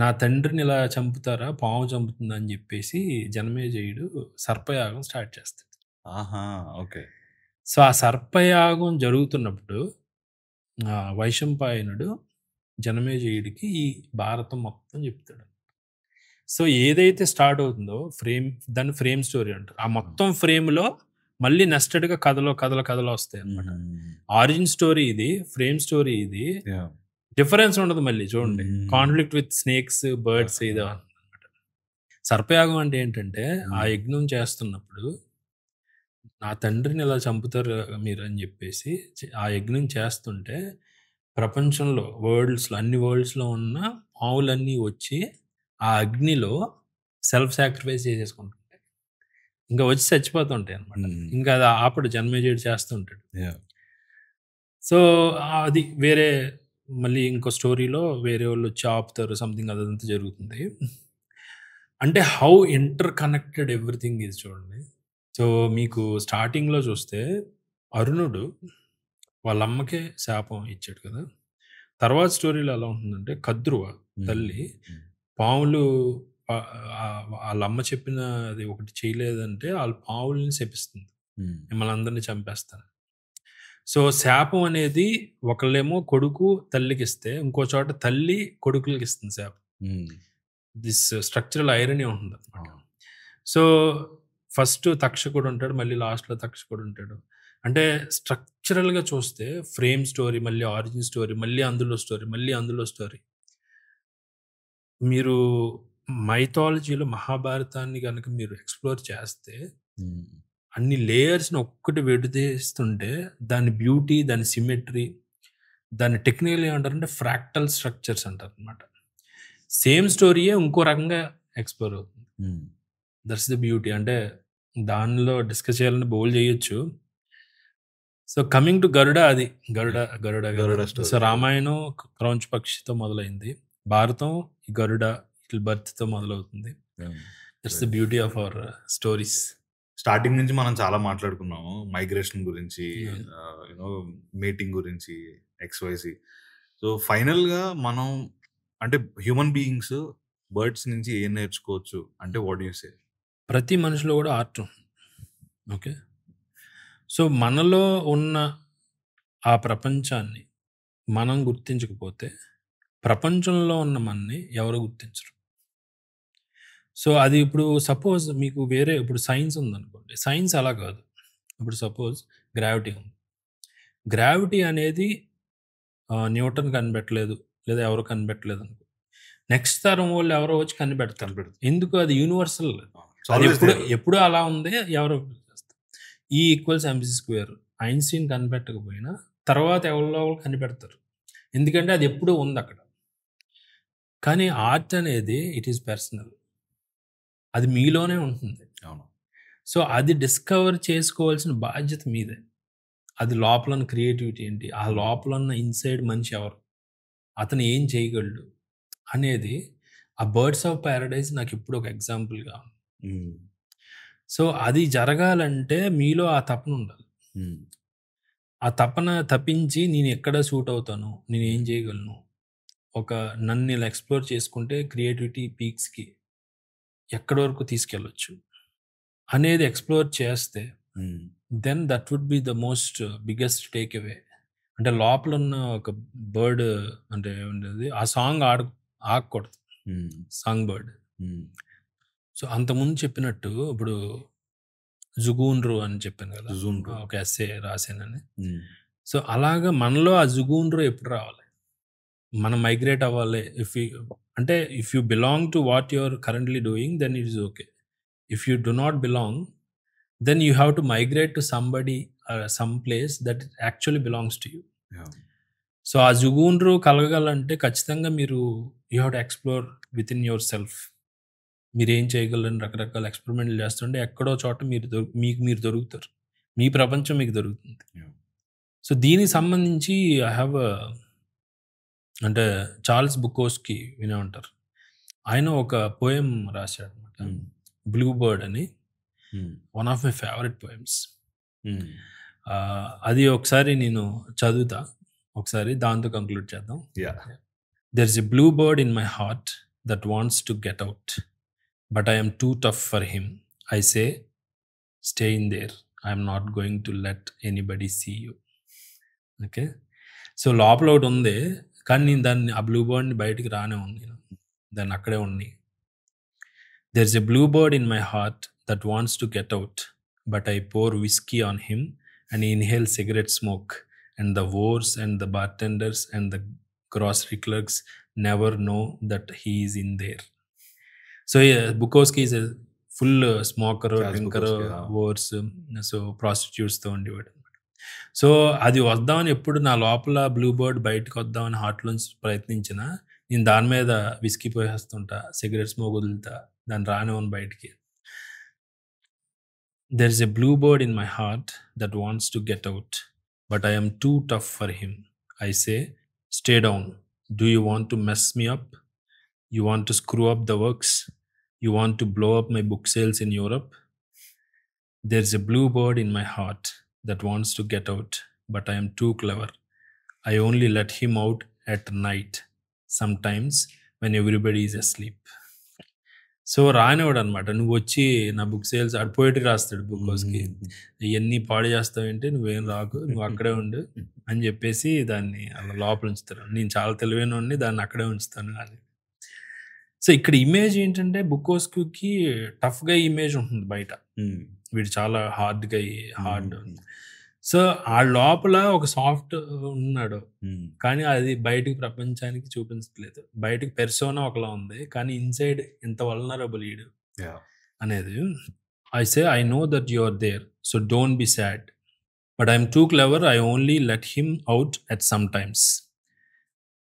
నా తండ్రిని ఇలా చంపుతారా? పాము చంపుతుందా అని చెప్పేసి జనమేజయుడు సర్పయాగం స్టార్ట్ చేస్తాడు. ఆహా! ఓకే. సో, ఆ సర్పయాగం జరుగుతున్నప్పుడు వైశంపాయనుడు జనమేజయుడికి ఈ భారతం మొత్తం చెప్తాడు. సో, ఏదైతే స్టార్ట్ అవుతుందో దాన్ని ఫ్రేమ్ స్టోరీ అంటారు. ఆ మొత్తం ఫ్రేమ్‌లో మళ్ళీ నెస్టెడ్‌గా కథలు వస్తాయన్నమాట. ఆరిజిన్ స్టోరీ ఇది, ఫ్రేమ్ స్టోరీ ఇది. డిఫరెన్స్ ఉండదు మళ్ళీ చూడండి. కాన్ఫ్లిక్ట్ విత్ స్నేక్స్, బర్డ్స్ ఇది అన్నమాట. సర్పయాగం అంటే ఏంటంటే ఆ యజ్ఞం చేస్తున్నప్పుడు నా తండ్రిని ఇలా చంపుతారు మీరు అని చెప్పేసి ఆ యజ్ఞం చేస్తుంటే ప్రపంచంలో అన్ని వరల్డ్స్‌లో ఉన్న పావులన్నీ వచ్చి ఆ అగ్నిలో సెల్ఫ్ సాక్రిఫైస్ చేసేసుకుంటుంటాయి. ఇంకా వచ్చి చచ్చిపోతుంటాయి అనమాట. ఇంకా అది ఆపడు జనమేజయుడు చేస్తుంటాడు. సో, అది వేరే మళ్ళీ ఇంకో స్టోరీలో వేరే వాళ్ళు వచ్చి ఆపుతారు. సంథింగ్ అదంతా జరుగుతుంది. అంటే how inter connected everything is చూడండి. సో, మీకు స్టార్టింగ్‌లో చూస్తే అరుణుడు వాళ్ళ అమ్మకే శాపం ఇచ్చాడు కదా! తర్వాత స్టోరీలో ఎలా ఉంటుందంటే కద్రువ తల్లి పాములు వాళ్ళ అమ్మ చెప్పినది ఒకటి చేయలేదంటే వాళ్ళ పావుల్ని శపిస్తుంది. మిమ్మల్ని అందరిని చంపేస్తాను. సో, శాపం అనేది ఒకళ్ళేమో కొడుకు తల్లికి ఇస్తే ఇంకో చోట తల్లి కొడుకులకి ఇస్తుంది శాపం. దిస్ స్ట్రక్చరల్ ఐరనీ ఉంటుంది అనమాట. సో, ఫస్ట్ తక్షకుడు ఉంటాడు, మళ్ళీ లాస్ట్‌లో తక్షకుడు ఉంటాడు. అంటే స్ట్రక్చరల్‌గా చూస్తే ఫ్రేమ్ స్టోరీ, మళ్ళీ ఆరిజిన్ స్టోరీ, మళ్ళీ అందులో స్టోరీ. మీరు మైథాలజీలో మహాభారతాన్ని గనక మీరు ఎక్స్‌ప్లోర్ చేస్తే అన్ని లేయర్స్‌ని ఒక్కటి విడదీస్తుంటే దాని బ్యూటీ, దాని సిమెట్రీ, దాన్ని టెక్నికల్‌గా ఏమంటారంటే ఫ్రాక్టల్ స్ట్రక్చర్స్ అంటారనమాట. సేమ్ స్టోరీయే ఇంకో రకంగా ఎక్స్‌ప్లోర్ అవుతుంది. That's the beauty. అంటే దానిలో డిస్కస్ చేయాలంటే బోలెడు చేయొచ్చు. సో, కమింగ్ టు గరుడ అది. గరుడ స్టోరీ. సో, రామాయణం క్రౌంచ్ పక్షితో మొదలైంది. భారతం గరుడ బర్త్‌తో మొదలవుతుంది. That's the beauty of our stories. Starting నుంచి మనం చాలా మాట్లాడుకున్నాము. మైగ్రేషన్ గురించి, మేటింగ్ గురించి, XYZ. సో, ఫైనల్‌గా మనం అంటే హ్యూమన్ బీయింగ్స్ బర్డ్స్ నుంచి ఏం నేర్చుకోవచ్చు అంటే వాట్ యూ సే? ప్రతి మనిషిలో కూడా ఆర్ట్ ఉంది. ఓకే. సో, మనలో ఉన్న ఆ ప్రపంచాన్ని మనం గుర్తించకపోతే ప్రపంచంలో ఉన్న మనని ఎవరు గుర్తించరు. సో, అది ఇప్పుడు సపోజ్ మీకు వేరే ఇప్పుడు సైన్స్ ఉందనుకోండి. సైన్స్ అలా కాదు. ఇప్పుడు సపోజ్ గ్రావిటీ ఉంది. గ్రావిటీ అనేది న్యూటన్ కనిపెట్టలేదు, లేదా ఎవరు కనిపెట్టలేదు అనుకో. నెక్స్ట్ తరం వాళ్ళు ఎవరో వచ్చి కనిపెడతారు. ఎందుకు? అది యూనివర్సల్. అది ఎప్పుడు అలా ఉంది. ఎవరో E=mc². ఐన్స్టీన్ కనిపెట్టకపోయినా తర్వాత ఎవరో కనిపెడతారు. ఎందుకంటే అది ఎప్పుడూ ఉంది అక్కడ. కానీ ఆర్ట్ అనేది ఇట్ ఈస్ పర్సనల్. అది మీలోనే ఉంటుంది. అవును. సో, అది డిస్కవర్ చేసుకోవాల్సిన బాధ్యత మీదే. అది లోపల ఉన్న క్రియేటివిటీ ఏంటి? ఆ లోపల ఉన్న ఇన్సైడ్ మనిషి ఎవరు? అతను ఏం చేయగలడు? అనేది ఆ బర్డ్స్ ఆఫ్ పారడైజ్ నాకు ఇప్పుడు ఒక ఎగ్జాంపుల్‌గా ఉంది. సో, అది జరగాలంటే మీలో ఆ తపన ఉండాలి. ఆ తపన తప్పించి నేను ఎక్కడ సూట్ అవుతాను? నేను ఏం చేయగలను? నన్ను ఇలా ఎక్స్‌ప్లోర్ చేసుకుంటే క్రియేటివిటీ పీక్స్‌కి ఎక్కడి వరకు తీసుకెళ్ళొచ్చు అనేది ఎక్స్‌ప్లోర్ చేస్తే then that would be the most biggest takeaway. అంటే లోపల ఉన్న ఒక బర్డ్ అంటే ఆ సాంగ్ ఆగకూడదు. Song bird. సో, అంతకుముందు చెప్పినట్టు ఇప్పుడు జుగూన్రు అని చెప్పాను కదా! ఒక ఎస్సే రాశానని. సో అలాగా మనలో ఆ జుగూన్రు ఎప్పుడు రావాలి, మనం మైగ్రేట్ అవ్వాలి. అంటే if you belong to what you are currently doing then it is okay. If you do not belong then you have to migrate to somebody some place that actually belongs to you. So ఆ జుగూన్రు కలగాలంటే ఖచ్చితంగా మీరు you have to explore within yourself. మీరు ఏం చేయగలరని రకరకాల ఎక్స్పెరిమెంట్లు చేస్తుంటే ఎక్కడో చోట మీకు మీరు దొరుకుతారు, మీ ప్రపంచం మీకు దొరుకుతుంది. సో దీనికి సంబంధించి ఐ హ్యావ్ అంటే చార్ల్స్ బుకోస్కి వినే ఉంటారు. ఆయన ఒక పోయం రాశాడు అనమాట, బ్లూ బర్డ్ అని. One of my favourite poems. అది ఒకసారి నేను చదువుతా, ఒకసారి దాంతో కంక్లూడ్ చేద్దాం. There is a blue bird in my heart that wants to get out, but I am too tough for him. I say, stay in there. I am not going to let anybody see you. Okay, so లోపల ఒకటి ఉంది, కానీ నేను దాన్ని ఆ blue బర్డ్ని బయటికి రానే ఉంది, దాన్ని అక్కడే ఉంది. There is a blue bird in my heart that wants to get out, but I pour whiskey on him and he inhales cigarette smoke, and the whores and the bartenders and the grocery clerks never know that he is in there. So Bukowski is full smoker, drinker, ఓవర్స్, so ప్రాస్టిట్యూట్స్తో ఉండేవాడు. So అది వద్దామని ఎప్పుడు నా లోపల blue bird బయటకు వద్దామని హార్ట్లోంచి ప్రయత్నించిన, నేను దాని మీద విస్కీ పోసేస్తుంటా, సిగరెట్ స్మోక్ వదులుతా, దాన్ని రానివ్వను బయటికి. There is a blue bird in my heart that wants to get out, but I am too tough for him. I say, stay down. Do you want to mess me up? You want to screw up the works? You want to blow up my book sales in Europe? There's a blue bird in my heart that wants to get out, but I am too clever. I only let him out at night, sometimes when everybody is asleep. So రానివాడు అనమాట, నువ్వు వచ్చి నా book sales ఆడు poetry రాస్తాడు బుక్లోస్కి, ఇవన్నీ పాడు చేస్తావేంటి, నువ్వేం రాకు, నువ్వు అక్కడే ఉండు అని చెప్పేసి దాన్ని అలా లోపల ఉంచుతారు. నేను చాలా తెలివైన వాడిని, దాన్ని అక్కడే ఉంచుతాను అని. సో ఇక్కడ ఇమేజ్ ఏంటంటే బుకోస్కి టఫ్గా ఇమేజ్ ఉంటుంది బయట, వీడు చాలా హార్డ్. సో ఆ లోపల ఒక సాఫ్ట్ ఉన్నాడు, కానీ అది బయటికి ప్రపంచానికి చూపించట్లేదు. బయటికి పెర్సోనా ఒకలా ఉంది, కానీ ఇన్సైడ్ ఇంత వల్నరబుల్ ఈడు అనేది. I say, I know that you are there, so don't be sad, but I'm too clever. I only let him out at some times.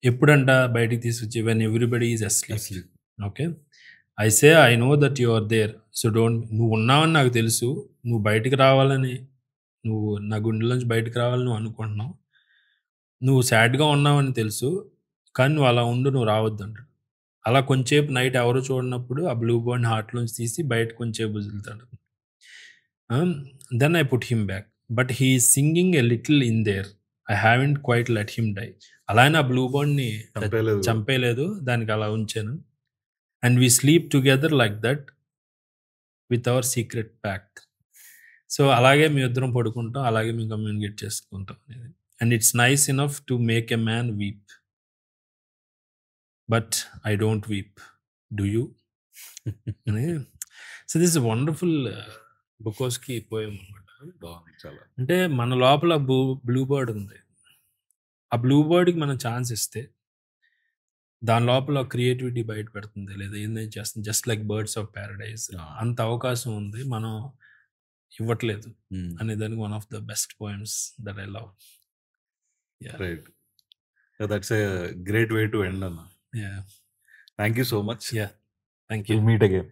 ఎప్పుడంట బయటికి తీసుకొచ్చి, when everybody is asleep. Okay, I say, I know that you are there, so don't. నువ్వు ఉన్నావని నాకు తెలుసు, నువ్వు బయటికి రావాలని, నువ్వు నా గుండెలోంచి బయటకు రావాలని నువ్వు అనుకుంటున్నావు, నువ్వు సాడ్గా ఉన్నావని తెలుసు, కానీ నువ్వు అలా ఉండు, నువ్వు రావద్దు అంటాడు. అలా కొంచెంసేపు నైట్ ఎవరు చూడనప్పుడు ఆ బ్లూ బర్డ్ హార్ట్లోంచి తీసి బయట కొంచెంసేపు వదులుతాడు. Then I put him back, but he is singing a little in there, I haven't quite let him die. అలానే ఆ బ్లూ బర్డ్ని చంపేయలేదు, దానికి అలా ఉంచాను. And we sleep together like that with our secret pact. So అలాగే మీ ఇద్దరం పడుకుంటాం, అలాగే మేము కమ్యూనికేట్ చేసుకుంటాం అనేది. And it's nice enough to make a man weep, but I don't weep, do you? So this wonderful బుకోస్కి poem అనమాట. అంటే మన లోపల బ్లూ బర్డ్ ఉంది, ఆ బ్లూ బర్డ్కి మనం ఛాన్స్ ఇస్తే దాని లోపల క్రియేటివిటీ బయట పెడుతుంది, లేదా ఏందేం చేస్తుంది. Just like birds of paradise, అంత అవకాశం ఉంది, మనం ఇవ్వట్లేదు అనే దానికి one of the best poems that I love. Right, that's a great way to end అన్న. Thank you so much. Thank you. Meet again.